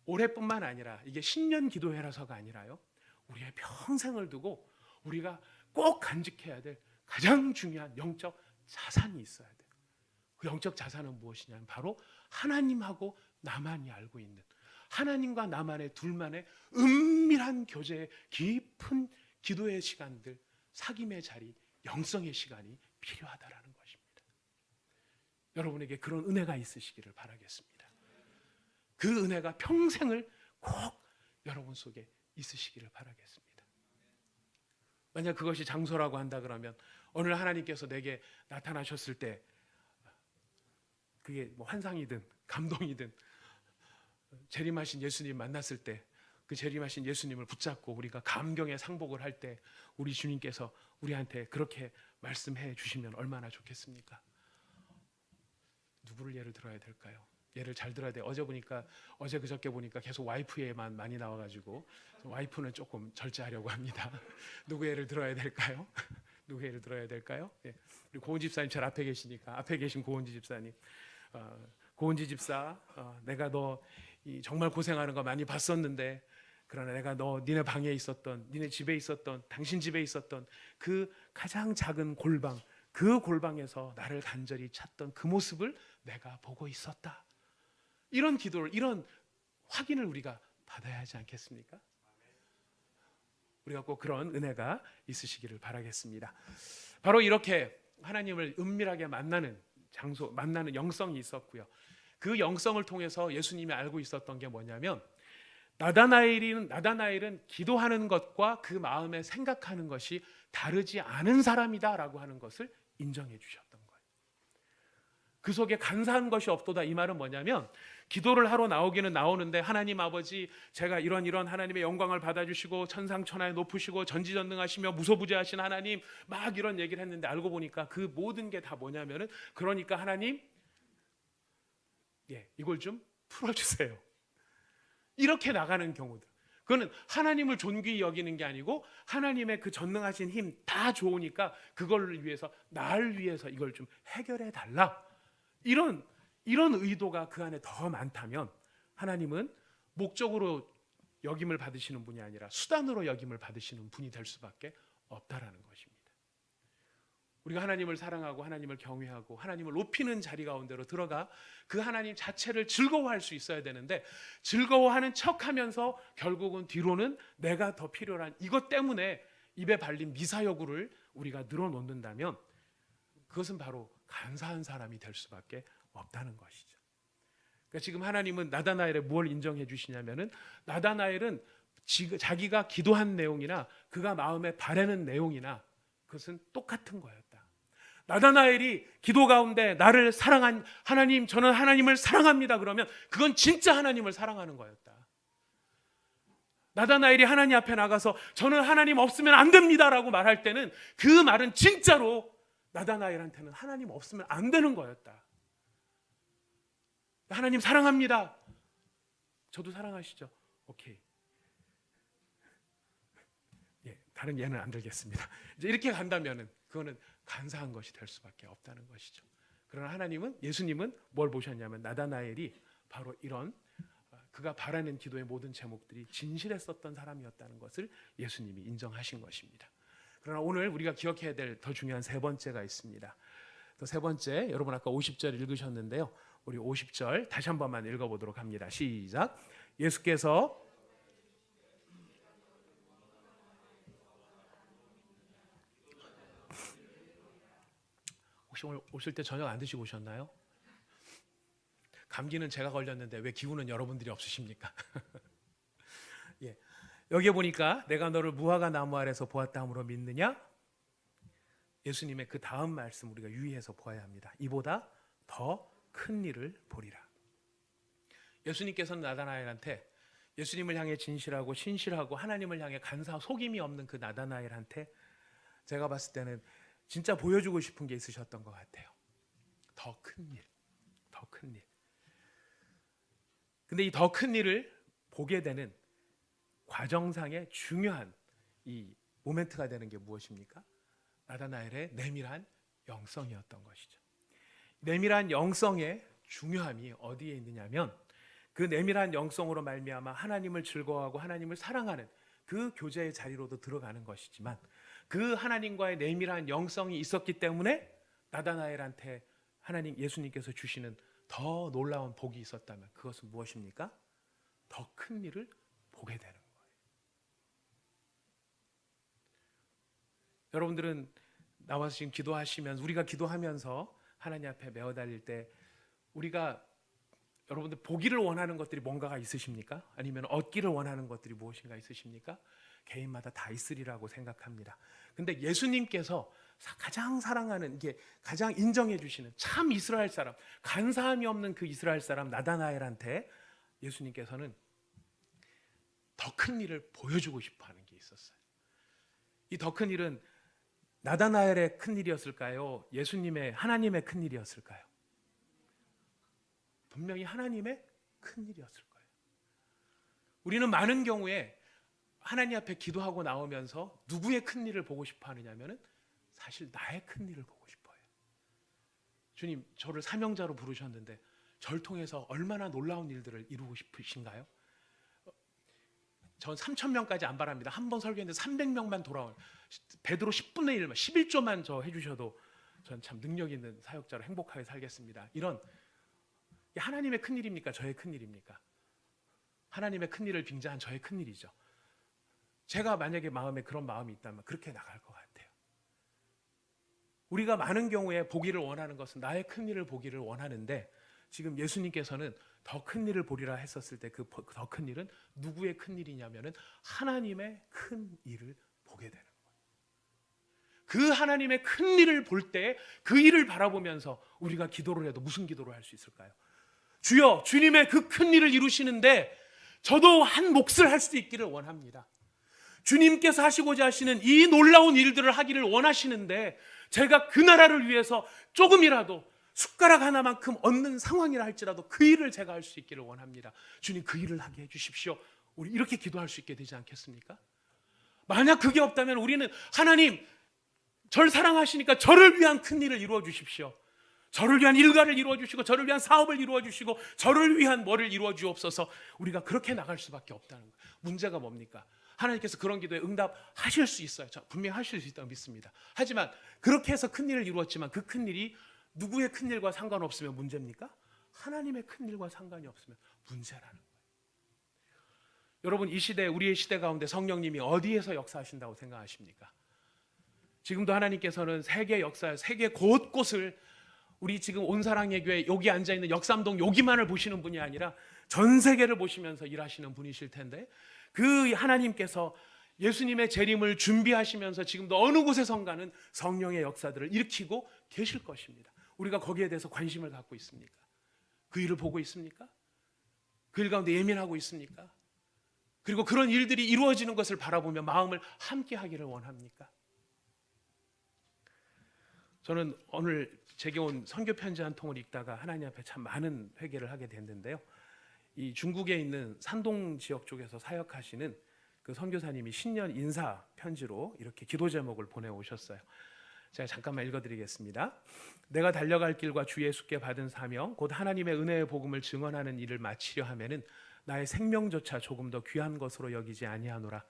올해뿐만 아니라 이게 신년 기도회라서가 아니라요, 우리의 평생을 두고 우리가 꼭 간직해야 될 가장 중요한 영적 자산이 있어야 돼요. 그 영적 자산은 무엇이냐면 바로 하나님하고 나만이 알고 있는, 하나님과 나만의 둘만의 은밀한 교제의 깊은 기도의 시간들, 사귐의 자리, 영성의 시간이 필요하다라는 것입니다. 여러분에게 그런 은혜가 있으시기를 바라겠습니다. 그 은혜가 평생을 꼭 여러분 속에 있으시기를 바라겠습니다. 만약 그것이 장소라고 한다 그러면 오늘 하나님께서 내게 나타나셨을 때 그게 뭐 환상이든 감동이든 재림하신 예수님 만났을 때 그 재림하신 예수님을 붙잡고 우리가 감경의 상복을 할 때 우리 주님께서 우리한테 그렇게 말씀해 주시면 얼마나 좋겠습니까? 누구를 예를 들어야 될까요? 예를 잘 들어야 돼요. 어제 그저께 보니까 계속 와이프에만 많이 나와가지고 와이프는 조금 절제하려고 합니다. 누구 예를 들어야 될까요? 누구 예를 들어야 될까요? 예. 우리 고은지 집사님 잘 앞에 계시니까 앞에 계신 고은지 집사님, 고은지 집사, 내가 너 정말 고생하는 거 많이 봤었는데 그러나 내가 니네 방에 있었던, 니네 집에 있었던, 당신 집에 있었던 그 가장 작은 골방, 그 골방에서 나를 간절히 찾던 그 모습을 내가 보고 있었다. 이런 기도를, 이런 확인을 우리가 받아야 하지 않겠습니까? 우리가 꼭 그런 은혜가 있으시기를 바라겠습니다. 바로 이렇게 하나님을 은밀하게 만나는 장소, 만나는 영성이 있었고요. 그 영성을 통해서 예수님이 알고 있었던 게 뭐냐면 나다나엘은 기도하는 것과 그 마음에 생각하는 것이 다르지 않은 사람이다라고 하는 것을 인정해 주셨던 거예요. 그 속에 간사한 것이 없도다. 이 말은 뭐냐면 기도를 하러 나오기는 나오는데 하나님 아버지 제가 이런 하나님의 영광을 받아주시고 천상천하에 높으시고 전지전능하시며 무소부재하신 하나님 막 이런 얘기를 했는데 알고 보니까 그 모든 게 다 뭐냐면은 그러니까 하나님 이걸 좀 풀어주세요. 이렇게 나가는 경우들. 그거는 하나님을 존귀히 여기는 게 아니고 하나님의 그 전능하신 힘 다 좋으니까 그걸 위해서 나를 위해서 이걸 좀 해결해 달라. 이런 의도가 그 안에 더 많다면 하나님은 목적으로 여김을 받으시는 분이 아니라 수단으로 여김을 받으시는 분이 될 수밖에 없다라는 것입니다. 우리가 하나님을 사랑하고 하나님을 경외하고 하나님을 높이는 자리 가운데로 들어가 그 하나님 자체를 즐거워할 수 있어야 되는데 즐거워하는 척하면서 결국은 뒤로는 내가 더 필요한 이것 때문에 입에 발린 미사여구를 우리가 늘어놓는다면 그것은 바로 간사한 사람이 될 수밖에 없다는 것이죠. 그러니까 지금 하나님은 나다나엘에 뭘 인정해 주시냐면은 나다나엘은 자기가 기도한 내용이나 그가 마음에 바라는 내용이나 그것은 똑같은 거였다. 나다나엘이 기도 가운데 나를 사랑한 하나님, 저는 하나님을 사랑합니다. 그러면 그건 진짜 하나님을 사랑하는 거였다. 나다나엘이 하나님 앞에 나가서 저는 하나님 없으면 안 됩니다라고 말할 때는 그 말은 진짜로 나다나엘한테는 하나님 없으면 안 되는 거였다. 하나님 사랑합니다. 저도 사랑하시죠? 오케이. 다른 예는 안 들겠습니다. 이제 이렇게 간다면은 그거는 간사한 것이 될 수밖에 없다는 것이죠. 그러나 하나님은, 예수님은 뭘 보셨냐면 나다나엘이 바로 이런 그가 바라는 기도의 모든 제목들이 진실했었던 사람이었다는 것을 예수님이 인정하신 것입니다. 그러나 오늘 우리가 기억해야 될 더 중요한 세 번째가 있습니다. 또 세 번째, 여러분 아까 50절 읽으셨는데요. 우리 50절 다시 한 번만 읽어보도록 합니다. 시작. 예수께서 혹시 오늘 오실 때 저녁 안 드시고 오셨나요? 감기는 제가 걸렸는데 왜 기운은 여러분들이 없으십니까? 예. 여기에 보니까 내가 너를 무화과 나무 아래서 보았다 함으로 믿느냐? 예수님의 그 다음 말씀 우리가 유의해서 보아야 합니다. 이보다 더 큰 일을 보리라. 예수님께서는 나다나엘한테 예수님을 향해 진실하고 신실하고 하나님을 향해 간사 속임이 없는 그 나다나엘한테 제가 봤을 때는 진짜 보여주고 싶은 게 있으셨던 것 같아요. 더 큰 일, 더 큰 일. 근데 이 더 큰 일을 보게 되는 과정상의 중요한 이 모멘트가 되는 게 무엇입니까? 나다나엘의 내밀한 영성이었던 것이죠. 내밀한 영성의 중요함이 어디에 있느냐면 그 내밀한 영성으로 말미암아 하나님을 즐거워하고 하나님을 사랑하는 그 교제의 자리로도 들어가는 것이지만 그 하나님과의 내밀한 영성이 있었기 때문에 나다나엘한테 하나님 예수님께서 주시는 더 놀라운 복이 있었다면 그것은 무엇입니까? 더 큰 일을 보게 되는 거예요. 여러분들은 나와서 지금 기도하시면서 우리가 기도하면서 하나님 앞에 메어 달릴 때 우리가 여러분들 보기를 원하는 것들이 뭔가가 있으십니까? 아니면 얻기를 원하는 것들이 무엇인가 있으십니까? 개인마다 다 있으리라고 생각합니다. 근데 예수님께서 가장 사랑하는, 이게 가장 인정해 주시는 참 이스라엘 사람, 간사함이 없는 그 이스라엘 사람 나다나엘한테 예수님께서는 더 큰 일을 보여주고 싶어 하는 게 있었어요. 이 더 큰 일은 나다나엘의 큰 일이었을까요? 예수님의, 하나님의 큰 일이었을까요? 분명히 하나님의 큰 일이었을 거예요. 우리는 많은 경우에 하나님 앞에 기도하고 나오면서 누구의 큰 일을 보고 싶어 하느냐면은 사실 나의 큰 일을 보고 싶어요. 주님, 저를 사명자로 부르셨는데 저를 통해서 얼마나 놀라운 일들을 이루고 싶으신가요? 전 3,000명까지 안 바랍니다. 한 번 설교했는데 300명만 돌아온 베드로 10분의 1만 11조만 저 해주셔도 전 참 능력 있는 사역자로 행복하게 살겠습니다. 이런 하나님의 큰일입니까? 저의 큰일입니까? 하나님의 큰일을 빙자한 저의 큰일이죠. 제가 만약에 마음에 그런 마음이 있다면 그렇게 나갈 것 같아요. 우리가 많은 경우에 보기를 원하는 것은 나의 큰일을 보기를 원하는데 지금 예수님께서는 더 큰일을 보리라 했었을 때 그 더 큰일은 누구의 큰일이냐면은 하나님의 큰일을 보게 되는 거예요. 그 하나님의 큰일을 볼 때 그 일을 바라보면서 우리가 기도를 해도 무슨 기도를 할 수 있을까요? 주여, 주님의 그 큰 일을 이루시는데 저도 한 몫을 할 수 있기를 원합니다. 주님께서 하시고자 하시는 이 놀라운 일들을 하기를 원하시는데 제가 그 나라를 위해서 조금이라도 숟가락 하나만큼 얻는 상황이라 할지라도 그 일을 제가 할 수 있기를 원합니다. 주님, 그 일을 하게 해주십시오. 우리 이렇게 기도할 수 있게 되지 않겠습니까? 만약 그게 없다면 우리는 하나님, 저를 사랑하시니까 저를 위한 큰 일을 이루어 주십시오. 저를 위한 일가를 이루어 주시고 저를 위한 사업을 이루어 주시고 저를 위한 뭐를 이루어 주옵소서. 우리가 그렇게 나갈 수밖에 없다는 거예요. 문제가 뭡니까? 하나님께서 그런 기도에 응답하실 수 있어요. 분명히 하실 수 있다고 믿습니다. 하지만 그렇게 해서 큰 일을 이루었지만 그 큰 일이 누구의 큰 일과 상관없으면 문제입니까? 하나님의 큰 일과 상관이 없으면 문제라는 거예요. 여러분, 이 시대, 우리의 시대 가운데 성령님이 어디에서 역사하신다고 생각하십니까? 지금도 하나님께서는 세계 역사에 세계 곳곳을 우리 지금 온사랑의 교회 여기 앉아있는 역삼동 여기만을 보시는 분이 아니라 전 세계를 보시면서 일하시는 분이실 텐데 그 하나님께서 예수님의 재림을 준비하시면서 지금도 어느 곳에선가는 성령의 역사들을 일으키고 계실 것입니다. 우리가 거기에 대해서 관심을 갖고 있습니까? 그 일을 보고 있습니까? 그 일 가운데 예민하고 있습니까? 그리고 그런 일들이 이루어지는 것을 바라보며 마음을 함께 하기를 원합니까? 저는 오늘 제게 온 선교 편지 한 통을 읽다가 하나님 앞에 참 많은 회개를 하게 됐는데요. 이 중국에 있는 산동 지역 쪽에서 사역하시는 그 선교사님이 신년 인사 편지로 이렇게 기도 제목을 보내오셨어요. 제가 잠깐만 읽어드리겠습니다. 내가 달려갈 길과 주 예수께 받은 사명 곧 하나님의 은혜의 복음을 증언하는 일을 마치려 하면은 나의 생명조차 조금 더 귀한 것으로 여기지 아니하노라.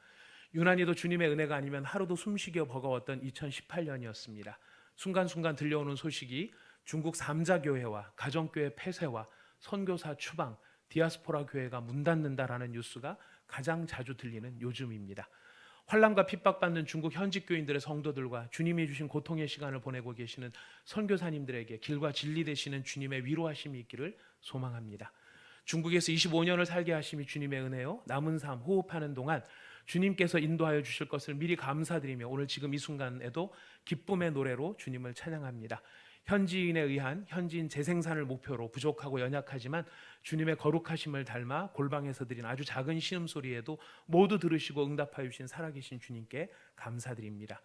유난히도 주님의 은혜가 아니면 하루도 숨쉬기가 버거웠던 2018년이었습니다. 순간순간 들려오는 소식이 중국 3자 교회와 가정교회 폐쇄와 선교사 추방, 디아스포라 교회가 문 닫는다라는 뉴스가 가장 자주 들리는 요즘입니다. 환난과 핍박받는 중국 현직 교인들의 성도들과 주님이 주신 고통의 시간을 보내고 계시는 선교사님들에게 길과 진리 되시는 주님의 위로하심이 있기를 소망합니다. 중국에서 25년을 살게 하심이 주님의 은혜요. 남은 삶 호흡하는 동안 주님께서 인도하여 주실 것을 미리 감사드리며 오늘 지금 이 순간에도 기쁨의 노래로 주님을 찬양합니다. 현지인에 의한 현지인 재생산을 목표로 부족하고 연약하지만 주님의 거룩하심을 닮아 골방에서 드린 아주 작은 신음소리에도 모두 들으시고 응답하여 주신 살아계신 주님께 감사드립니다.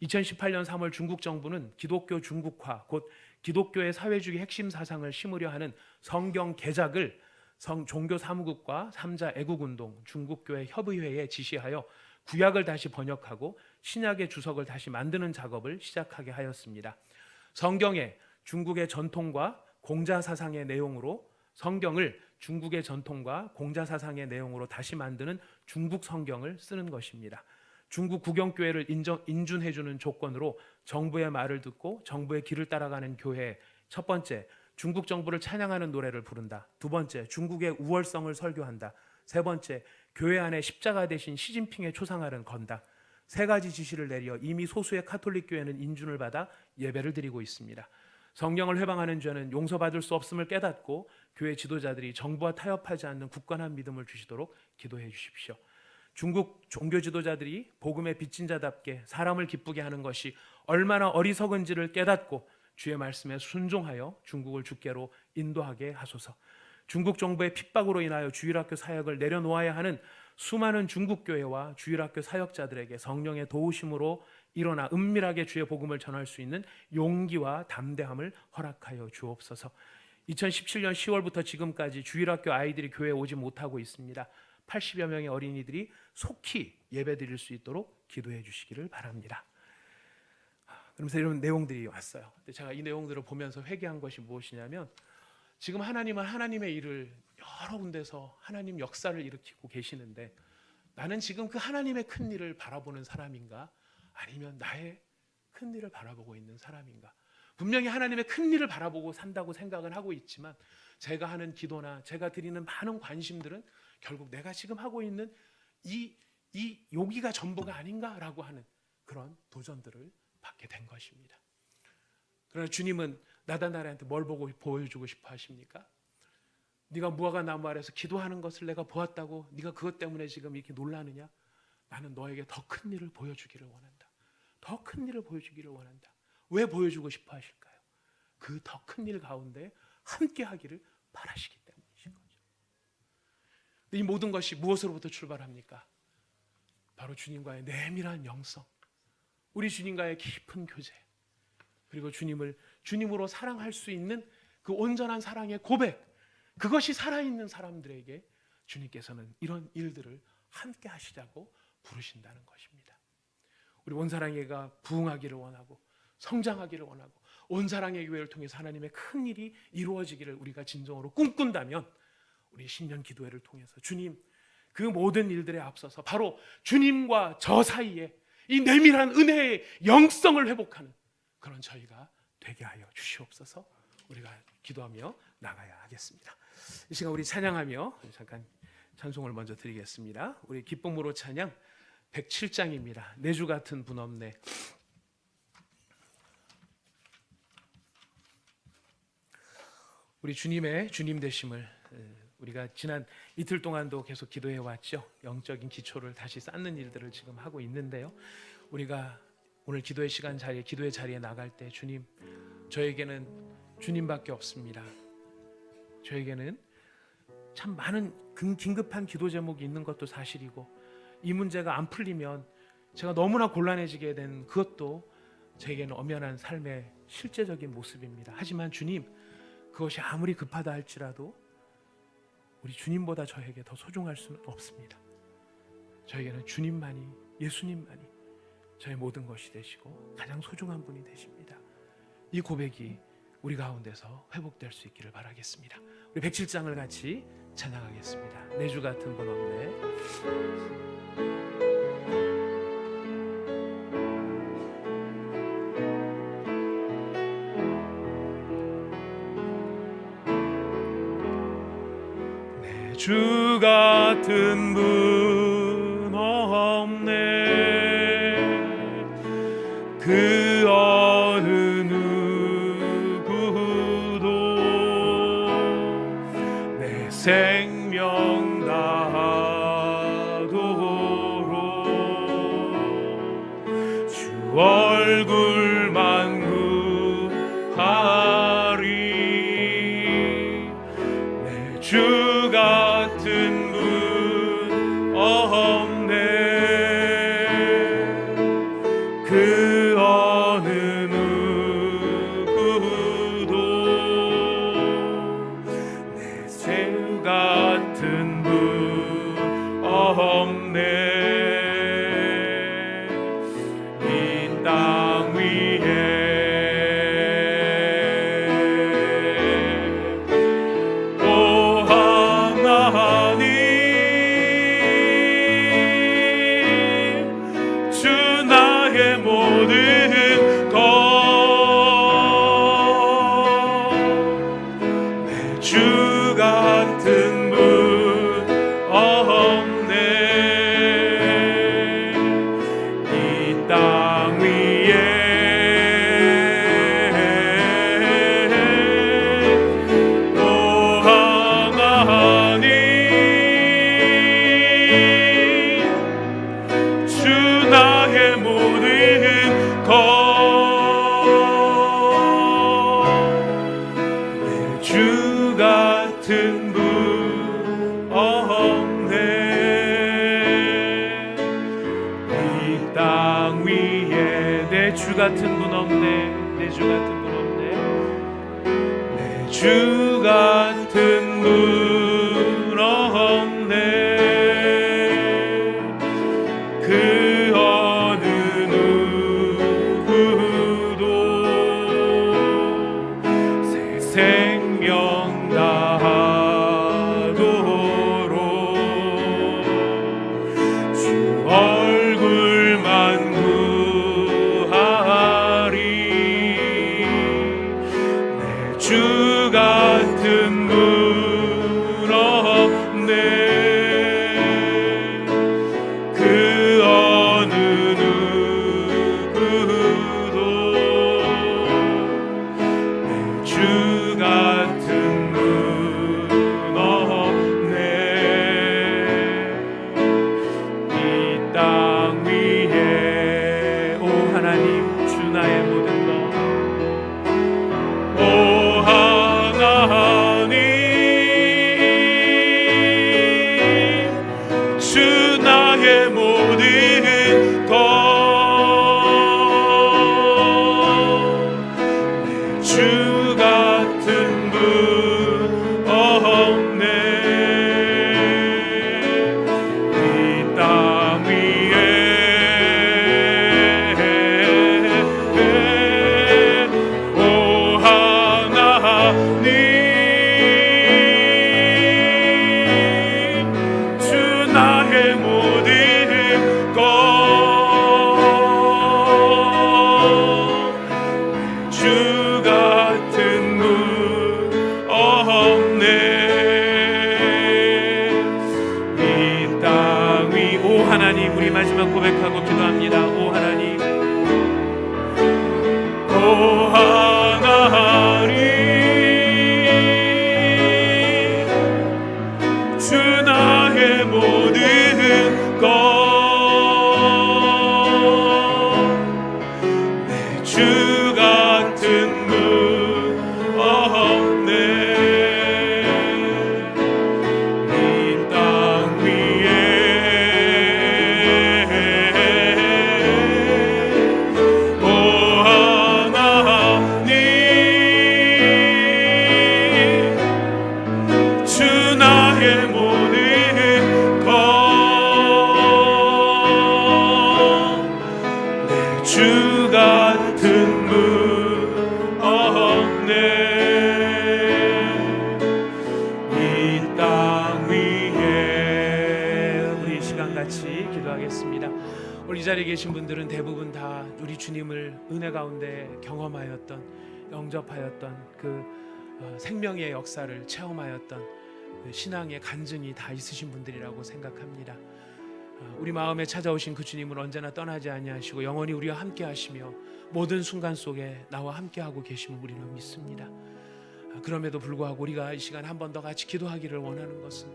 2018년 3월 중국 정부는 기독교 중국화, 곧 기독교의 사회주의 핵심 사상을 심으려 하는 성경 개작을 종교사무국과 3자 애국운동, 중국교회 협의회에 지시하여 구약을 다시 번역하고 신약의 주석을 다시 만드는 작업을 시작하게 하였습니다. 성경에 중국의 전통과 공자사상의 내용으로 성경을 중국의 전통과 공자사상의 내용으로 다시 만드는 중국 성경을 쓰는 것입니다. 중국 국영교회를 인준해주는 조건으로 정부의 말을 듣고 정부의 길을 따라가는 교회 첫 번째, 중국 정부를 찬양하는 노래를 부른다. 두 번째, 중국의 우월성을 설교한다. 세 번째, 교회 안에 십자가 대신 시진핑의 초상화를 건다. 세 가지 지시를 내려 이미 소수의 카톨릭 교회는 인준을 받아 예배를 드리고 있습니다. 성령을 회방하는 죄는 용서받을 수 없음을 깨닫고 교회 지도자들이 정부와 타협하지 않는 굳건한 믿음을 주시도록 기도해 주십시오. 중국 종교 지도자들이 복음의 빚진 자답게 사람을 기쁘게 하는 것이 얼마나 어리석은지를 깨닫고 주의 말씀에 순종하여 중국을 주께로 인도하게 하소서. 중국 정부의 핍박으로 인하여 주일학교 사역을 내려놓아야 하는 수많은 중국 교회와 주일학교 사역자들에게 성령의 도우심으로 일어나 은밀하게 주의 복음을 전할 수 있는 용기와 담대함을 허락하여 주옵소서. 2017년 10월부터 지금까지 주일학교 아이들이 교회에 오지 못하고 있습니다. 80여 명의 어린이들이 속히 예배드릴 수 있도록 기도해 주시기를 바랍니다. 그러면서 이런 내용들이 왔어요. 근데 제가 이 내용들을 보면서 회개한 것이 무엇이냐면, 지금 하나님은 하나님의 일을 여러 군데서 하나님 역사를 일으키고 계시는데, 나는 지금 그 하나님의 큰 일을 바라보는 사람인가, 아니면 나의 큰 일을 바라보고 있는 사람인가. 분명히 하나님의 큰 일을 바라보고 산다고 생각을 하고 있지만, 제가 하는 기도나 제가 드리는 많은 관심들은 결국 내가 지금 하고 있는 이 여기가 전부가 아닌가라고 하는 그런 도전들을 받게 된 것입니다. 그러나 주님은 나다나엘한테 뭘 보고 보여주고 싶어 하십니까? 네가 무화과 나무 아래서 기도하는 것을 내가 보았다고 네가 그것 때문에 지금 이렇게 놀라느냐? 나는 너에게 더 큰 일을 보여주기를 원한다. 더 큰 일을 보여주기를 원한다. 왜 보여주고 싶어 하실까요? 그 더 큰 일 가운데 함께 하기를 바라시기 때문이신 거죠. 이 모든 것이 무엇으로부터 출발합니까? 바로 주님과의 내밀한 영성, 우리 주님과의 깊은 교제, 그리고 주님을 주님으로 사랑할 수 있는 그 온전한 사랑의 고백, 그것이 살아있는 사람들에게 주님께서는 이런 일들을 함께 하시자고 부르신다는 것입니다. 우리 온사랑회가 부흥하기를 원하고 성장하기를 원하고 온사랑회 교회를 통해서 하나님의 큰 일이 이루어지기를 우리가 진정으로 꿈꾼다면, 우리 신년 기도회를 통해서 주님, 그 모든 일들에 앞서서 바로 주님과 저 사이에 이 내밀한 은혜의 영성을 회복하는 그런 저희가 되게 하여 주시옵소서. 우리가 기도하며 나가야 하겠습니다. 이 시간 우리 찬양하며 잠깐 찬송을 먼저 드리겠습니다. 우리 기쁨으로 찬양 107장입니다. 내주 같은 분 없네. 우리 주님의 주님 되심을 우리가 지난 이틀 동안도 계속 기도해 왔죠. 영적인 기초를 다시 쌓는 일들을 지금 하고 있는데요. 우리가 오늘 기도의 시간 자리에, 기도의 자리에 나갈 때, 주님, 저에게는 주님밖에 없습니다. 저에게는 참 많은 긴급한 기도 제목이 있는 것도 사실이고, 이 문제가 안 풀리면 제가 너무나 곤란해지게 된 그것도 저에게는 엄연한 삶의 실제적인 모습입니다. 하지만 주님, 그것이 아무리 급하다 할지라도 우리 주님보다 저에게 더 소중할 수는 없습니다. 저에게는 주님만이, 예수님만이 저의 모든 것이 되시고 가장 소중한 분이 되십니다. 이 고백이 우리 가운데서 회복될 수 있기를 바라겠습니다. 우리 107장을 같이 찬양하겠습니다. 내주 같은 분 없네. 주 같은 분 없네. 그 어느 누구도 내 생명 다하도록 주 얼굴만 구하리. 내 주 같은 분 없네. 그 어느 누구도 내 생 같은 분 없네. 이 땅 위에 모든 것 같은 분 없네. 내 주 같은 분 없네. 내 주 같은 분 없네. 그 어느 누구도 새 생명 다하도록 주 얼굴만 구하리. 내 주 같은 분 없네. 그 어느 누구도 내 주 같은 분 없네. 이 땅 위에 오 하나님 주 나의 모든 것. 오 하나님 주 나의 모든 것. 내 주 같은 분 없네. 이 땅 위에 오 하나님 주 나의 모든 것. 주 같은 분 없네. 이 땅 위 오 하나님 우리 마지막 고백하고 기도합니다. 오 하나님 오 하나님 주 나의 모든 것. 내 주 같은 분 없네. 이 땅 위에 오 하나님 주 나의 모든 것. 내 주 같은 분 없네. 이 땅 위에 우리 이 시간 같이 기도하겠습니다. 오늘 이 자리에 계신 분들은 대부분 다 우리 주님을 은혜 가운데 경험하였던, 영접하였던 그 생명의 역사를 체험하였던 그 신앙의 간증이 다 있으신 분들이라고 생각합니다. 우리 마음에 찾아오신 그 주님은 언제나 떠나지 아니하시고 영원히 우리와 함께 하시며 모든 순간 속에 나와 함께 하고 계심을 우리는 믿습니다. 그럼에도 불구하고 우리가 이 시간 한 번 더 같이 기도하기를 원하는 것은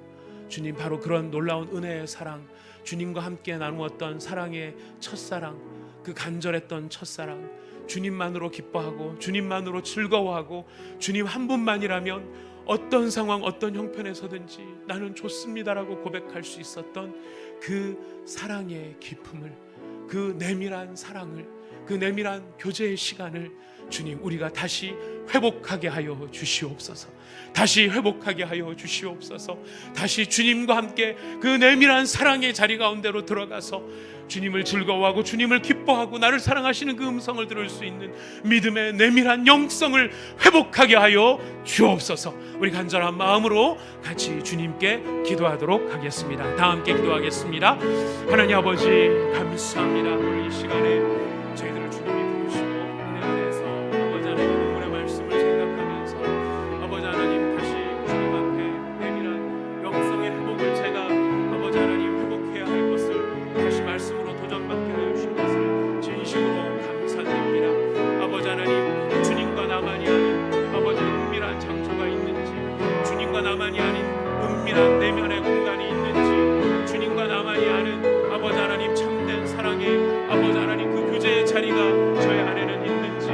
주님 바로 그런 놀라운 은혜의 사랑, 주님과 함께 나누었던 사랑의 첫사랑, 그 간절했던 첫사랑, 주님만으로 기뻐하고 주님만으로 즐거워하고 주님 한 분만이라면 어떤 상황 어떤 형편에서든지 나는 좋습니다라고 고백할 수 있었던 그 사랑의 기쁨을, 그 내밀한 사랑을, 그 내밀한 교제의 시간을 주님 우리가 다시 회복하게 하여 주시옵소서. 다시 회복하게 하여 주시옵소서. 다시 주님과 함께 그 내밀한 사랑의 자리 가운데로 들어가서 주님을 즐거워하고 주님을 기뻐하고 나를 사랑하시는 그 음성을 들을 수 있는 믿음의 내밀한 영성을 회복하게 하여 주옵소서. 우리 간절한 마음으로 같이 주님께 기도하도록 하겠습니다. 다 함께 기도하겠습니다. 하나님 아버지 감사합니다. 오늘 이 시간에 저희들을 주님이 부르시고 은혜 안에서 아버지 하나님 오늘의 말씀을 생각하면서 아버지 하나님 다시 주님 앞에 내밀한 영성의 회복을 제가 아버지 하나님 회복해야 할 것을 다시 말씀으로 도전받게 하여 주신 것을 진심으로 감사드립니다. 아버지 하나님 주님과 나만이 아닌 아버지 은밀한 장소가 있는지, 주님과 나만이 아닌 은밀한 내면의 공간이 있는지, 주님과 나만이 아는 아버지 하나님 참된 사랑의 아버지 하나님 그 교제의 자리가 저의 안에는 있는지,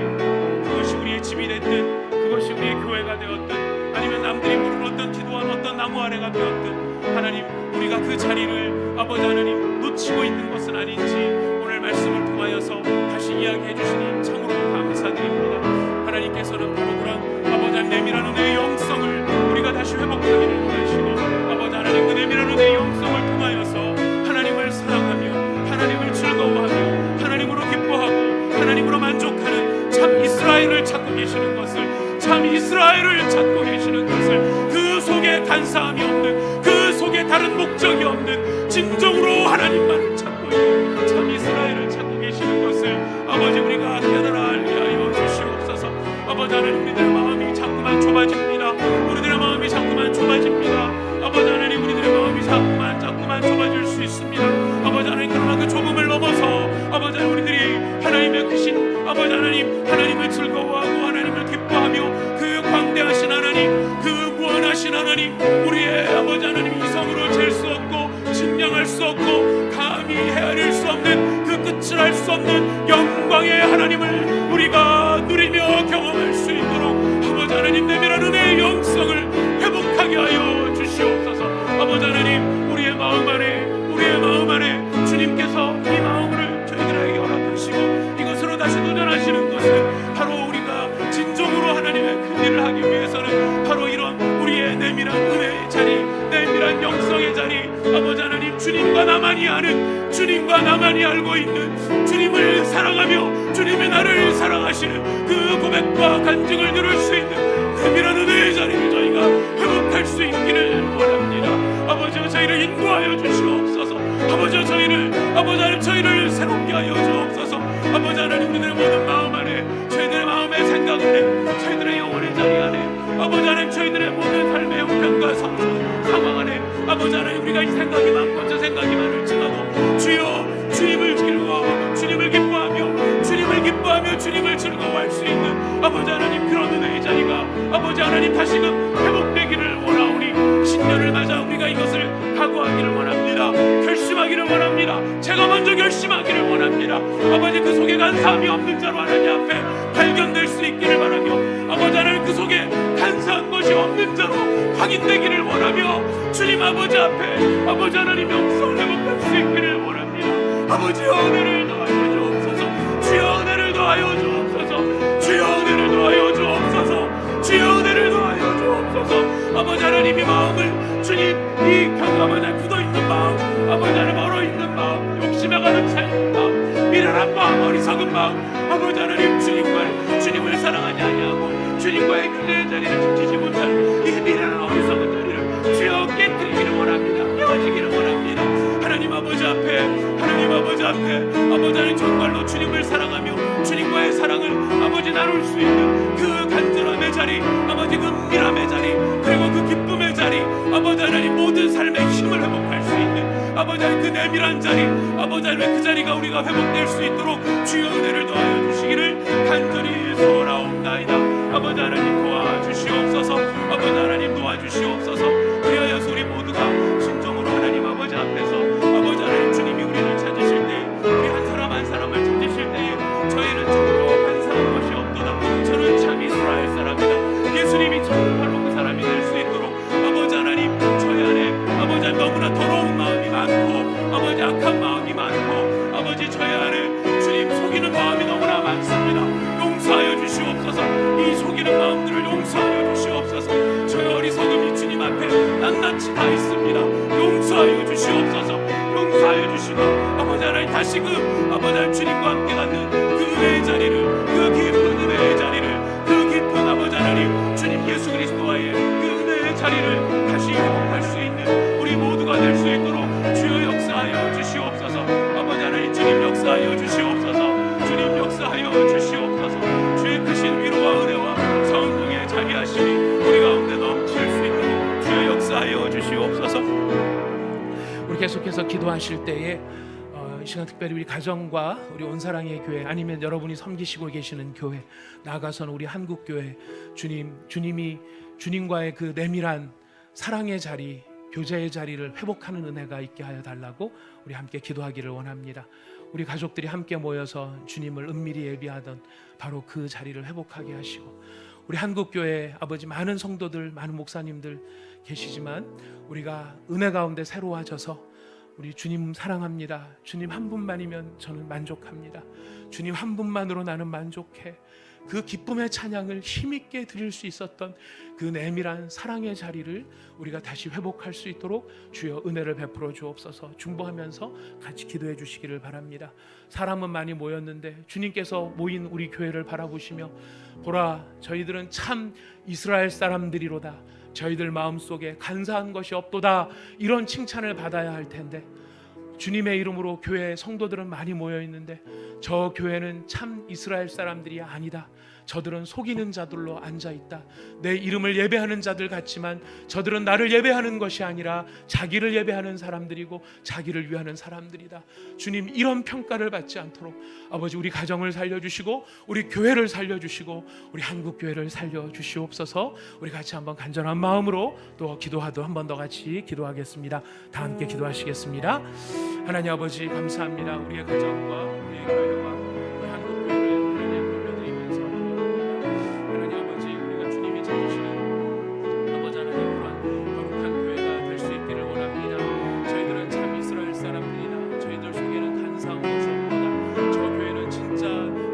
그것이 우리의 집이 됐든 그것이 우리의 교회가 되었든 아니면 남들이 모르는 어떤 기도한 어떤 나무 아래가 되었든 하나님 우리가 그 자리를 아버지 하나님 놓치고 있는 것은 아닌지 오늘 말씀을 통하여서 다시 이야기해 주시니 계시는 것을, 참 이스라엘을 찾고 계시는 것을, 그 속에 간사함이 없는, 그 속에 다른 목적이 없는 진정으로 하나님만을 찾고 있는 참 이스라엘을 찾고 계시는 것을 아버지 우리가 깨달아 알게 하여 주시옵소서. 아버지 하나님, 우리들의 마음이 자꾸만 좁아집니다. 우리들의 마음이 자꾸만 좁아집니다. 아버지 하나님, 우리들의 마음이 자꾸만 좁아질 수 있습니다. 아버지 하나님, 그러나 그 좁음을 넘어서 아버지 하나님, 우리들이 하나님의 크신 아버지 하나님, 하나님을 즐거워하고 하나님을 기뻐하며 그 광대하신 하나님, 그 무한하신 하나님, 우리의 아버지 하나님 이성으로 잴 수 없고 측량할 수 없고 감히 헤아릴 수 없는 그 끝을 알 수 없는 영광의 하나님을 우리가 누리며 경험할 수 있도록 아버지 하나님, 내밀한 은혜의 영성을 회복하게 하여 주시옵소서. 아버지 하나님, 우리의 마음 안에 주님께서 이 마음을 저희들에게 허락하시고 이것으로 다시 도전하시는 것은 바로 우리가 진정으로 하나님의 그 일을 하기 위해서는 바로 이런 우리의 내밀한 은혜의 자리, 내밀한 영성의 자리, 아버지 하나님, 주님과 나만이 아는, 주님과 나만이 알고 있는, 주님을 사랑하며 주님의 나를 사랑하시는 그 고백과 간증을 들을 수 있는 내밀한 은혜의 자리를 저희가 회복할 수 있기를 원합니다. 아버지와 저희를 인도하여 주시옵소서. 아버지와 저희를 새롭게 하여 주옵소서. 아버지 하나님, 우리들의 모든 마음 안에, 저희들의 마음의 생각 안에, 저희들의 영혼의 자리 안에, 아버지 하나님, 저희들의 모든 삶의 형편과 상황 안에 아버지 하나님, 우리가 이 생각이 많고 저 생각이 많을지라도 주여, 주님을 즐거워하고 주님을 기뻐하며 주님을 즐거워할 수 있는 아버지 하나님, 그런 은혜의 자리가 아버지 하나님 다시금 회복되기를 원하오니 신년을 맞아 우리가 이것을 각오하기를 원합니다. 결심하기를 원합니다. 제가 먼저 결심하기를 원합니다. 아버지, 그 속에 간사함이 없는 자로 하나님 앞에 발견될 수 있기를 바라며 아버지 하나님, 그 속에 간사한 것이 없는 자로 확인되기를 원하며 주님 아버지 앞에 아버지 하나님 영성을 회복할 수 있기를 원합니다. 아버지여, 은혜를 더하여 주옵소서. 주여, 은혜를 더하여 주옵소서. 주여, 은혜를 더하여 주옵소서. 주여, 은혜를 더하여 주옵소서. 아버지 하나님의 마음을 주님, 이 아버지 굳어있는 마음, 아버지 하나님 얼어있는 마음, 욕심에 가득 차있는 마음, 미련한 마음, 어리석은 마음, 아버지 하나님, 주님을 사랑하지 아니하고 주님과의 교제의 자리를 지키지 못하는 이 미련한 어리석은 자리를 주여 깨뜨리기를 원합니다. 깨워지기를 원합니다. 하나님 아버지 앞에 아버지 하나님, 정말로 주님을 사랑하며 주님과의 사랑을 아버지 나눌 수 있는 그 간절함의 자리, 아버지 그 은밀함의 자리, 그리고 그 기쁨의 자리, 아버지 하나님, 모든 삶의 힘을 회복할 수 있는 아버지 하나님 그 내밀한 자리, 아버지 하나님, 그 자리가 우리가 회복될 수 있도록 주여 은혜를 더하여 주시기를 간절히 소원하옵나이다. 아버지 하나님, 도와주시옵소서. 아버지 하나님, 도와주시옵소서. 그리하여서 우리 모두가 진정으로 하나님 아버지 앞에서 아버지 하나님, 주님이 우리를 찾으실 때, 우리 한 사람 한 사람을 찾으실 때에 저희는 참으로 간사한 것이 없도다. 저는 참 이스라엘 사람이다. 예수님이 저는 바로 그 사람이 될 수 있도록 아버지 하나님, 저희 안에 아버지 하나님, 너무나 더러운 마음이 많고 아버지 악한 마음이 많고 아버지 저희 안에 주님 속이는 마음이 너무나 많습니다. 용서하여 주시옵소서. 이 속이는 마음들을 용서하여 주시옵소서. 저희 어리석음이 주님 앞에 낱낱이 다 있습니다. 용서하여 주시옵소서. 용서하여 주시고 아버지 하나님, 다시금 아버지 하나님, 주님과 함께 갖는 그 은혜의 자리를, 그 깊은 은혜의 자리를, 그 깊은 아버지 하나님, 주님 예수 그리스도와의 그 은혜의 자리를 다시 회복할 수 있는 우리 모두가 될 수 있도록 주여 역사하여 주시옵소서. 아버지 하나님, 주님 역사하여 주시옵소서. 주님 역사하여 주시옵소서. 주의 크신 위로와 은혜와 성령의 자비하심이 우리 가운데 넘칠 수 있도록 주여 역사하여 주시옵소서. 우리 계속해서 기도하실 때에 이 시간 특별히 우리 가정과 우리 온사랑의 교회, 아니면 여러분이 섬기시고 계시는 교회, 나아가서는 우리 한국교회, 주님이 주님과의 그 내밀한 사랑의 자리, 교제의 자리를 회복하는 은혜가 있게 하여 달라고 우리 함께 기도하기를 원합니다. 우리 가족들이 함께 모여서 주님을 은밀히 예비하던 바로 그 자리를 회복하게 하시고, 우리 한국교회 아버지, 많은 성도들, 많은 목사님들 계시지만 우리가 은혜 가운데 새로워져서 우리 주님 사랑합니다. 주님 한 분만이면 저는 만족합니다. 주님 한 분만으로 나는 만족해. 그 기쁨의 찬양을 힘있게 드릴 수 있었던 그 내밀한 사랑의 자리를 우리가 다시 회복할 수 있도록 주여 은혜를 베풀어 주옵소서. 중보하면서 같이 기도해 주시기를 바랍니다. 사람은 많이 모였는데 주님께서 모인 우리 교회를 바라보시며 보라, 저희들은 참 이스라엘 사람들이로다. 저희들 마음속에 간사한 것이 없도다. 이런 칭찬을 받아야 할 텐데 주님의 이름으로 교회 성도들은 많이 모여 있는데 저 교회는 참 이스라엘 사람들이 아니다. 저들은 속이는 자들로 앉아있다. 내 이름을 예배하는 자들 같지만 저들은 나를 예배하는 것이 아니라 자기를 예배하는 사람들이고 자기를 위하는 사람들이다. 주님, 이런 평가를 받지 않도록 아버지 우리 가정을 살려주시고 우리 교회를 살려주시고 우리 한국교회를 살려주시옵소서. 우리 같이 한번 간절한 마음으로 또 기도하도 한 번 더 같이 기도하겠습니다. 다 함께 기도하시겠습니다. 하나님 아버지 감사합니다. 우리의 가정과 우리의 교회와 우리 한국교회를 하나님 돌려드리면서 하나님 아버지 우리가 주님이 찾으시는 아버지 하나님 그런 거룩한 교회가 될 수 있기를 원합니다. 저희들은 참 이스라엘 사람들이다. 저희들 속에는 간사한 것이 없도다. 저 교회는 진짜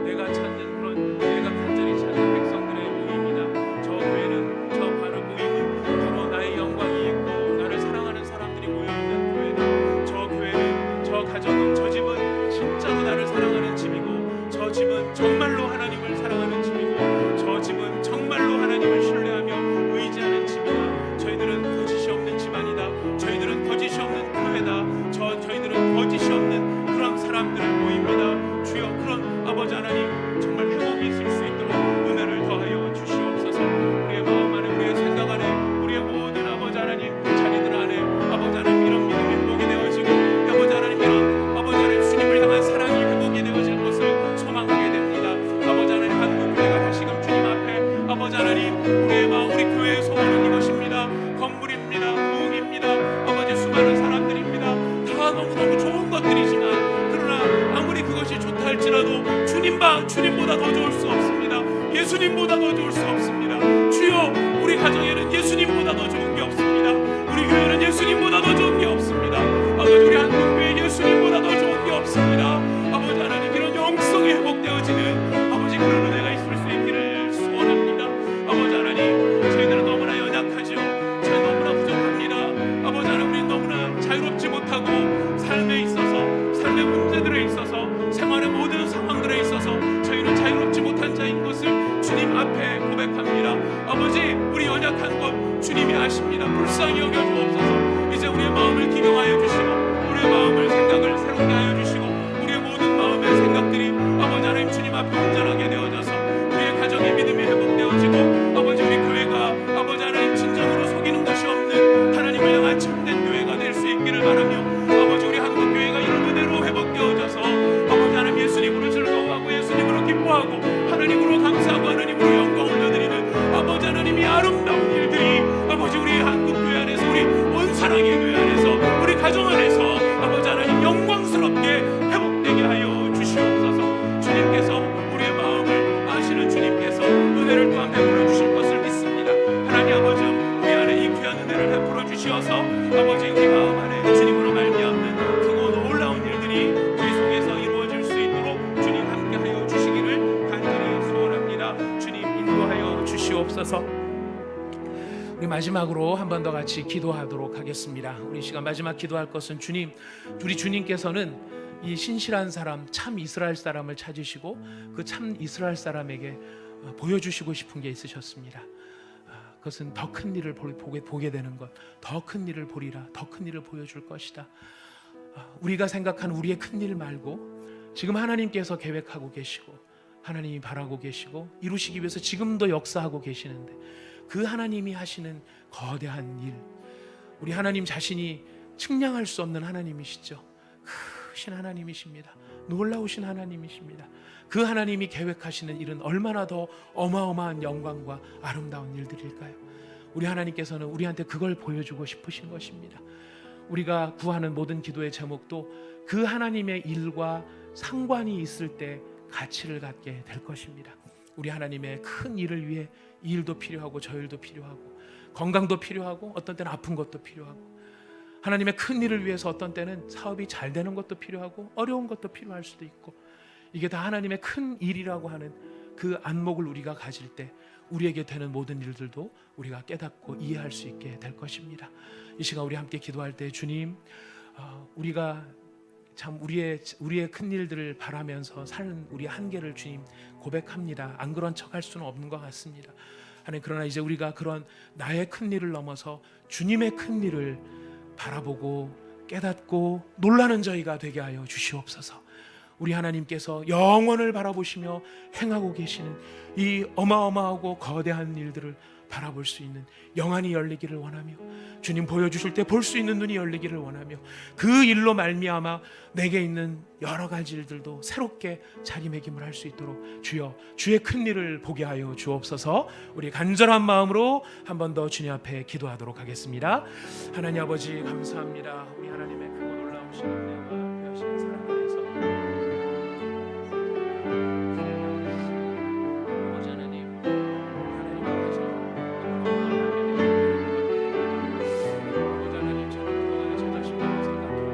내가 찾는 그런 내가 간절히 찾는 백성들의 모임이다. 저 교회는 저 바로 모임은 바로 나의 영광이 있고 나를 사랑하는 사람들이 모여있는 교회다. 저 교회는 저 가정은 저 집은 진짜로 나를 사랑하는 집이고 저 집은 정말로 하나님을 사랑하는 집이고 저 집은 정말로 하나님을 신뢰하며 의지하는 집이다. 저희들은 거짓이 없는 집안이다. 저희들은 거짓이 없는 교회다. 저희들은 거짓이 없는 그런 사람들 모입니다. 주여 그런 아버지 하나님 정말 회복이 있을 수 있도록 은혜를 더하여 주시옵소서. 우리의 마음 안에 우리의 생각 안에 우리의 모든 아버지 하나님 자리들 안에 아버지 하나님 이런 믿음이 회복이 되어지고 아버지 하나님 이런 아버지 하나님 주님을 향한 사랑이 회복이 되어질 것을 소망하게 됩니다. 아버지 하나님 한국교회가 다시금 주님 앞에 아버지 하나님 우리의 마음 우리 교회의 소원은 이것입니다. 건물입니다. 부흥입니다. 아버지 수많은 사람들입니다. 다 너무너무 좋은 것들이지만 그러나 아무리 그것이 좋다 할지라도 주님보다 더 좋을 수 없습니다. 예수님보다 더 좋을 수 없습니다. 주여 우리 가정에는 예수님보다 더 좋은 게 없습니다. 우리 교회는 예수님보다 더 좋은 게 없습니다. 아버지 우리 한국교회 예수님보다 더 좋은 게 없습니다. 아버지 하나님 이런 영성이 회복되어지는 아버지 그런 은혜가 있을 수 있기를 소원합니다. 아버지 하나님 저희들은 너무나 연약하죠. 저희 너무나 부족합니다. 아버지 하나님 우리는 너무나 자유롭지 못하고 삶에 있어서 삶의 문제들에 있어서 생활의 모든 상황들에 있어서 저희는 자유롭지 못한 자인 것을 주님 앞에 고백합니다. 아버지 우리 연약한 것 주님이 아십니다. 불쌍히 여겨주옵소서. 이제 우리의 마음을 기경하여 주시고 우리의 마음을 생각을 새롭게 하여 주시고 우리의 모든 마음의 생각들이 아버지 하나님 주님 앞에 온전하게 되어져서 우리의 가정의 믿음이 회복되어지고 아버지 우리 교회가 아버지 하나님 진정으로 속이는 것이 없는 하나님을 향한 참된 교회가 될 수 있기를 바라며 아버지 우리 한국교회가 이런 은혜로 회복되어져서 아버지 하나님 예수님으로 즐거워하고 예수님으로 기뻐하고 하나님으로 감사하고 하나님으로 영광 올려드리는 아버지 하나님이 아름다운 일들이 아버지 우리 한국교회 안에서 우리 온사랑의 교회 안에서 우리 가정 안에서 아버지 하나님 영광스럽게 회복되게 하여 주시옵소서. 주님께서 우리의 마음을 아시는 주님께서 은혜를 또한 베풀어 주실 것을 믿습니다. 하나님 아버지 우리 안에 이 귀한 은혜를 베풀어 주시어서 아버지 우리 마음 안에 주님으로 말미암는 크고 놀라운 일들이 우리 속에서 이루어질 수 있도록 주님 함께하여 주시기를 간절히 소원합니다. 주님 인도하여 주시옵소서. 우리 마지막으로 한 번 더 같이 기도하도록 하겠습니다. 우리 시간 마지막 기도할 것은 주님, 우리 주님께서는 이 신실한 사람, 참 이스라엘 사람을 찾으시고 그 참 이스라엘 사람에게 보여주시고 싶은 게 있으셨습니다. 그것은 더 큰 일을 보게 되는 것, 더 큰 일을 보리라, 더 큰 일을 보여줄 것이다. 우리가 생각하는 우리의 큰 일 말고 지금 하나님께서 계획하고 계시고 하나님이 바라고 계시고 이루시기 위해서 지금도 역사하고 계시는데 그 하나님이 하시는 거대한 일, 우리 하나님 자신이 측량할 수 없는 하나님이시죠. 크신 하나님이십니다. 놀라우신 하나님이십니다. 그 하나님이 계획하시는 일은 얼마나 더 어마어마한 영광과 아름다운 일들일까요? 우리 하나님께서는 우리한테 그걸 보여주고 싶으신 것입니다. 우리가 구하는 모든 기도의 제목도 그 하나님의 일과 상관이 있을 때 가치를 갖게 될 것입니다. 우리 하나님의 큰 일을 위해 이 일도 필요하고 저 일도 필요하고 건강도 필요하고 어떤 때는 아픈 것도 필요하고 하나님의 큰 일을 위해서 어떤 때는 사업이 잘 되는 것도 필요하고 어려운 것도 필요할 수도 있고, 이게 다 하나님의 큰 일이라고 하는 그 안목을 우리가 가질 때 우리에게 되는 모든 일들도 우리가 깨닫고 이해할 수 있게 될 것입니다. 이 시간 우리 함께 기도할 때, 주님, 우리가 참 우리의 큰 일들을 바라면서 사는 우리 한계를 주님 고백합니다. 안 그런 척할 수는 없는 것 같습니다. 하나님, 그러나 이제 우리가 그런 나의 큰 일을 넘어서 주님의 큰 일을 바라보고 깨닫고 놀라는 저희가 되게 하여 주시옵소서. 우리 하나님께서 영원을 바라보시며 행하고 계시는 이 어마어마하고 거대한 일들을 바라볼 수 있는 영안이 열리기를 원하며, 주님 보여주실 때 볼 수 있는 눈이 열리기를 원하며, 그 일로 말미암아 내게 있는 여러 가지 일들도 새롭게 자리매김을 할 수 있도록 주여 주의 큰 일을 보게 하여 주옵소서. 우리 간절한 마음으로 한 번 더 주님 앞에 기도하도록 하겠습니다. 하나님 아버지, 감사합니다. 우리 하나님의 크고 놀라우신 은혜와 귀하신 사랑 안에서 아버지 하나님, 하나님 앞에서 아버지 하나님, 저는 제 자신을 생각해요.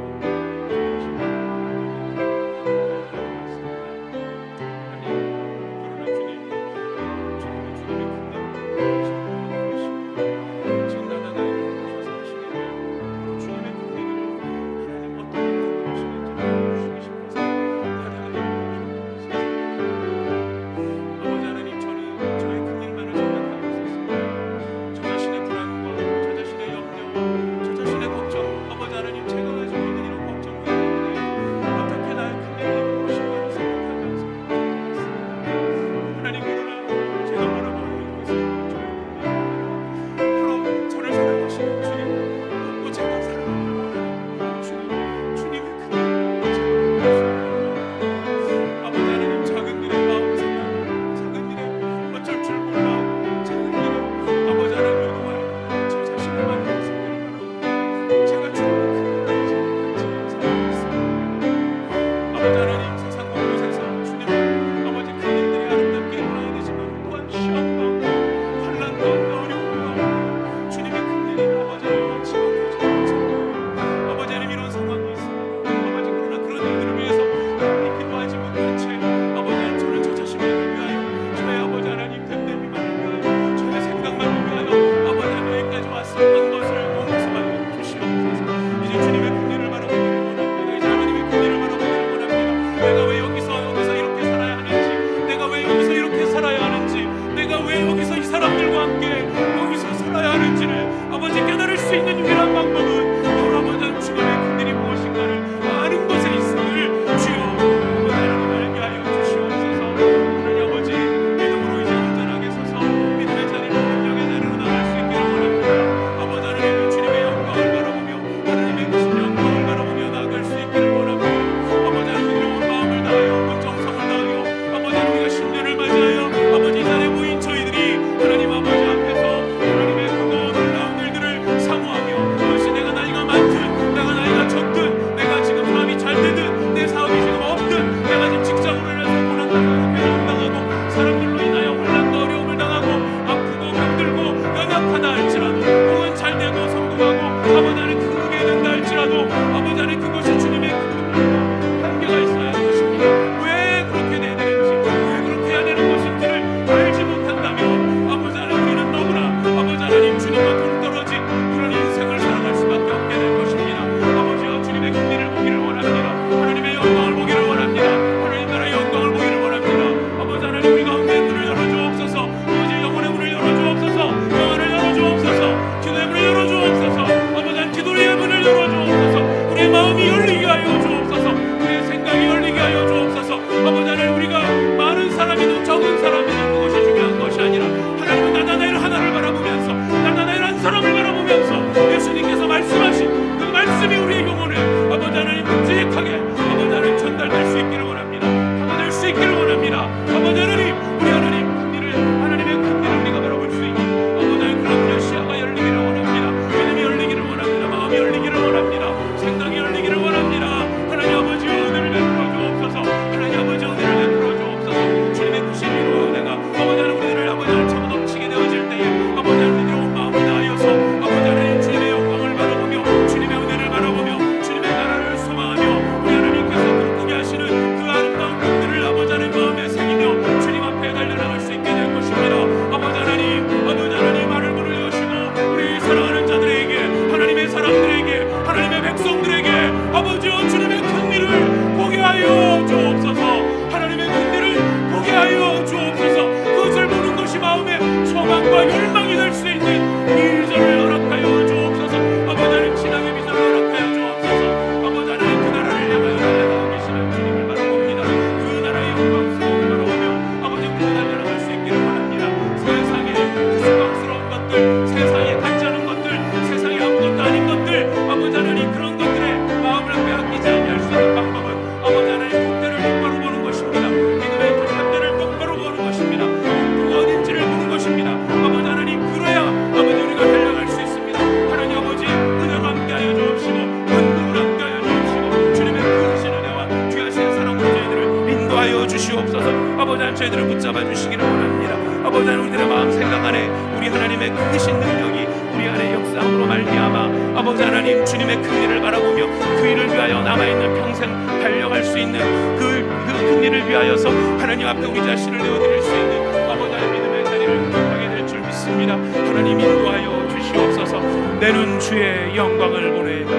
아버지 하나님 우리들의 마음 생각 안에 우리 하나님의 크신 능력이 우리 안에 역사함으로 말미암아 아버지 하나님 주님의 큰 일을 바라보며 그 일을 위하여 남아있는 평생 달려갈 수 있는 그 큰 일을 위하여서 하나님 앞에 우리 자신을 내어드릴 수 있는 아버지 하나님 믿음의 자리를 하게 될 줄 믿습니다. 하나님 인도하여 주시옵소서. 내 눈 주의 영광을 보내, 내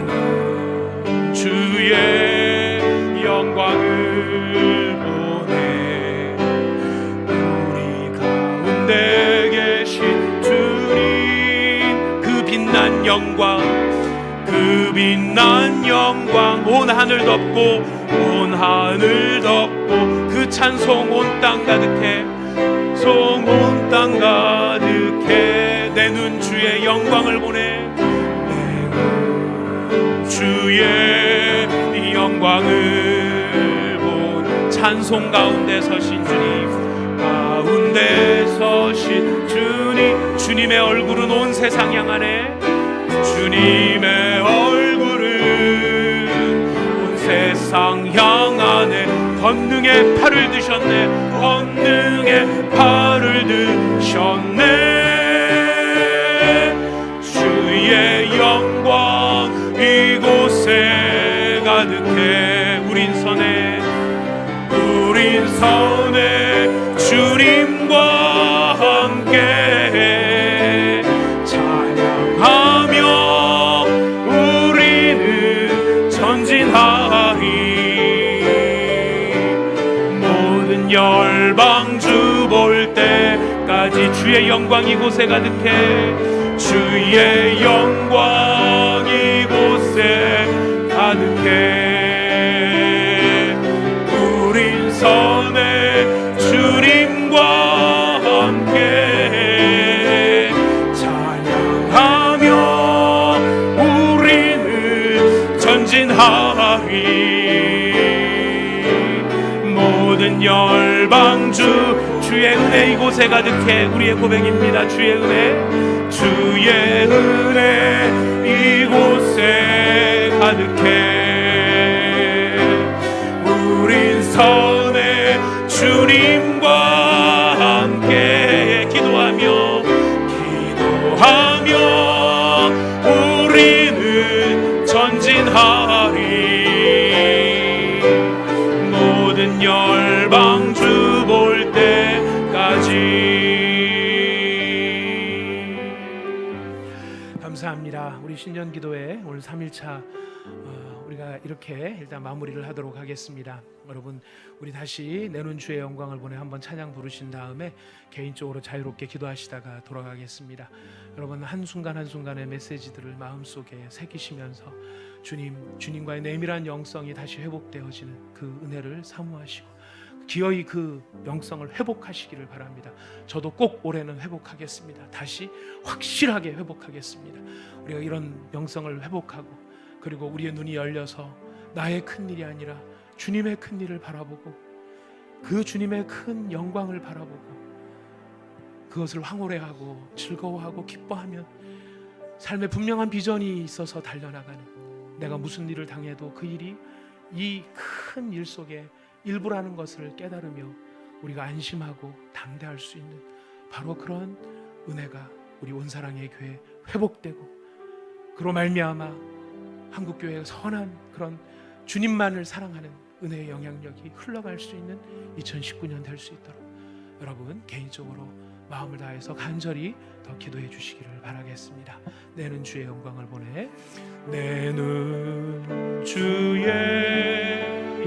눈 주의 영광을 보내, 우리 가운데 계신 주님 그 빛난 영광, 그 빛난 영광 온 하늘 덮고 온 하늘 덮고 그 찬송 온 땅 가득해, 송 온 땅 가득해. 내 눈 주의 영광을 보내, 내 눈 주의 영광을 보내. 찬송 가운데 서신 주님, 가운데 서신 주님, 주님의 얼굴은 온 세상 향하네, 주님의 얼굴은 온 세상 향하네. 권능의 팔을 드셨네, 권능의 팔을 드셨네. 주의 영광 이곳에 가득해. 우린 선에 주님과 함께 찬양하며 우리는 전진하리. 모든 열방 주 볼 때까지 주의 영광 이곳에 가득해, 주의 영광 이곳에 가득해. 우린 선에 주님과 함께 찬양하며 우리는 전진하리. 모든 열방주 주의 은혜 이곳에 가득해. 우리의 고백입니다. 주의 은혜, 주의 은혜 이곳에 가득해. 우린 선에 주님과 함께 기도하며 우리는 전진하리. 모든 열방 주 볼 때까지. 감사합니다. 우리 신년 기도회 오늘 3일차 우리가 이렇게 일단 마무리를 하도록 하겠습니다. 여러분, 우리 다시 내 눈 주의 영광을 보내 한번 찬양 부르신 다음에 개인적으로 자유롭게 기도하시다가 돌아가겠습니다. 여러분, 한순간 한순간의 메시지들을 마음속에 새기시면서 주님과의 내밀한 영성이 다시 회복되어지는 그 은혜를 사모하시고 기어이 그 영성을 회복하시기를 바랍니다. 저도 꼭 올해는 회복하겠습니다. 다시 확실하게 회복하겠습니다. 우리가 이런 영성을 회복하고, 그리고 우리의 눈이 열려서 나의 큰 일이 아니라 주님의 큰 일을 바라보고 그 주님의 큰 영광을 바라보고 그것을 황홀해하고 즐거워하고 기뻐하면 삶에 분명한 비전이 있어서 달려나가는, 내가 무슨 일을 당해도 그 일이 이 큰 일 속에 일부라는 것을 깨달으며 우리가 안심하고 담대할 수 있는 바로 그런 은혜가 우리 온사랑의 교회에 회복되고, 그로 말미암아 한국교회가 선한 그런 주님만을 사랑하는 은혜의 영향력이 흘러갈 수 있는 2019년 될 수 있도록 여러분 개인적으로 마음을 다해서 간절히 더 기도해 주시기를 바라겠습니다. 내 눈 주의 영광을 보내, 내 눈 주의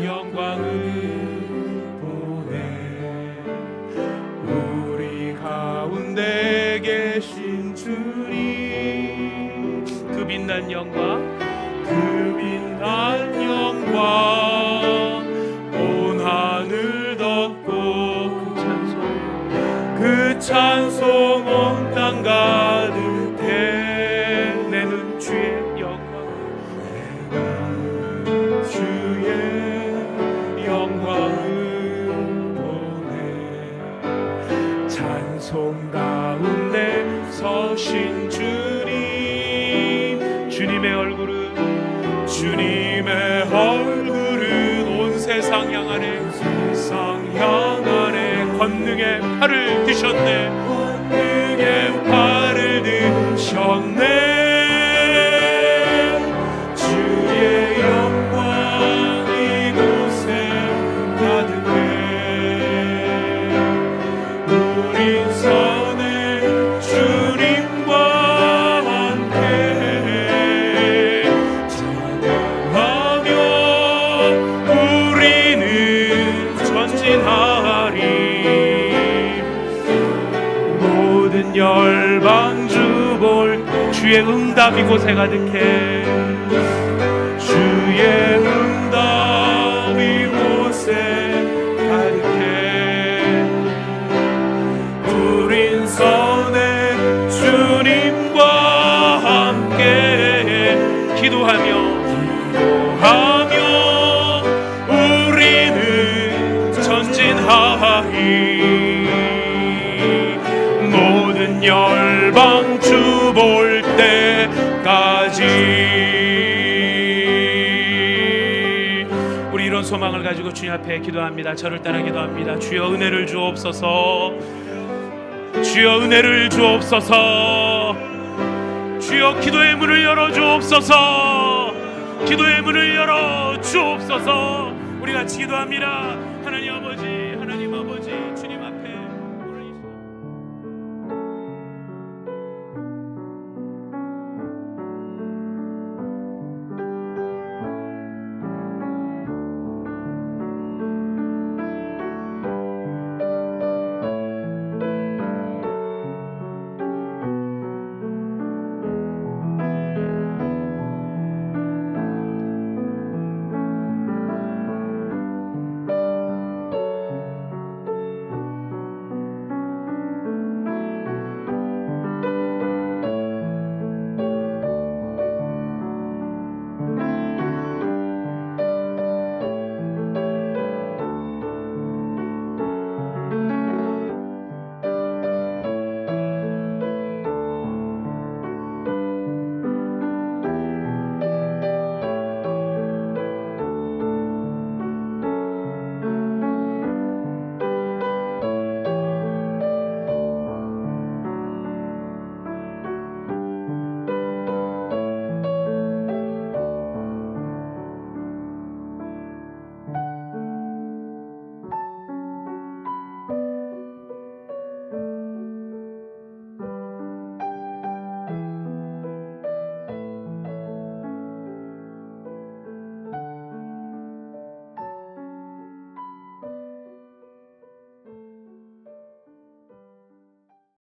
영광을 보내, 우리 가운데 계신 주님 그 빛난 영광, 그 빛난 영광 온 하늘 덮고 그 찬송 온 땅 가득해. 내 눈 주의 영광, 내 눈 주의 영광을 보내, 찬송 가운데 서신 주님의 얼굴은 온 세상 향하네, 세상 향하네. 권능의 팔을 드셨네. 권능의 팔을 드셨네. 주의 영광 이곳에 가득해. 우린 선의 주님과 함께 찬양하며 우리는 전진하리. 모든 열방 주볼 주의 응답 이곳에 가득해. 주의 응답 이곳에 가득해. 우린 선의 주님과 함께 기도하며 우리는 전진하리. 모든 열방 주 볼 때까지. 우리 이런 소망을 가지고 주님 앞에 기도합니다. 저를 따라 기도합니다. 주여 은혜를 주옵소서. 주여 은혜를 주옵소서. 주여 기도의 문을 열어 주옵소서. 기도의 문을 열어 주옵소서. 우리 같이 기도합니다.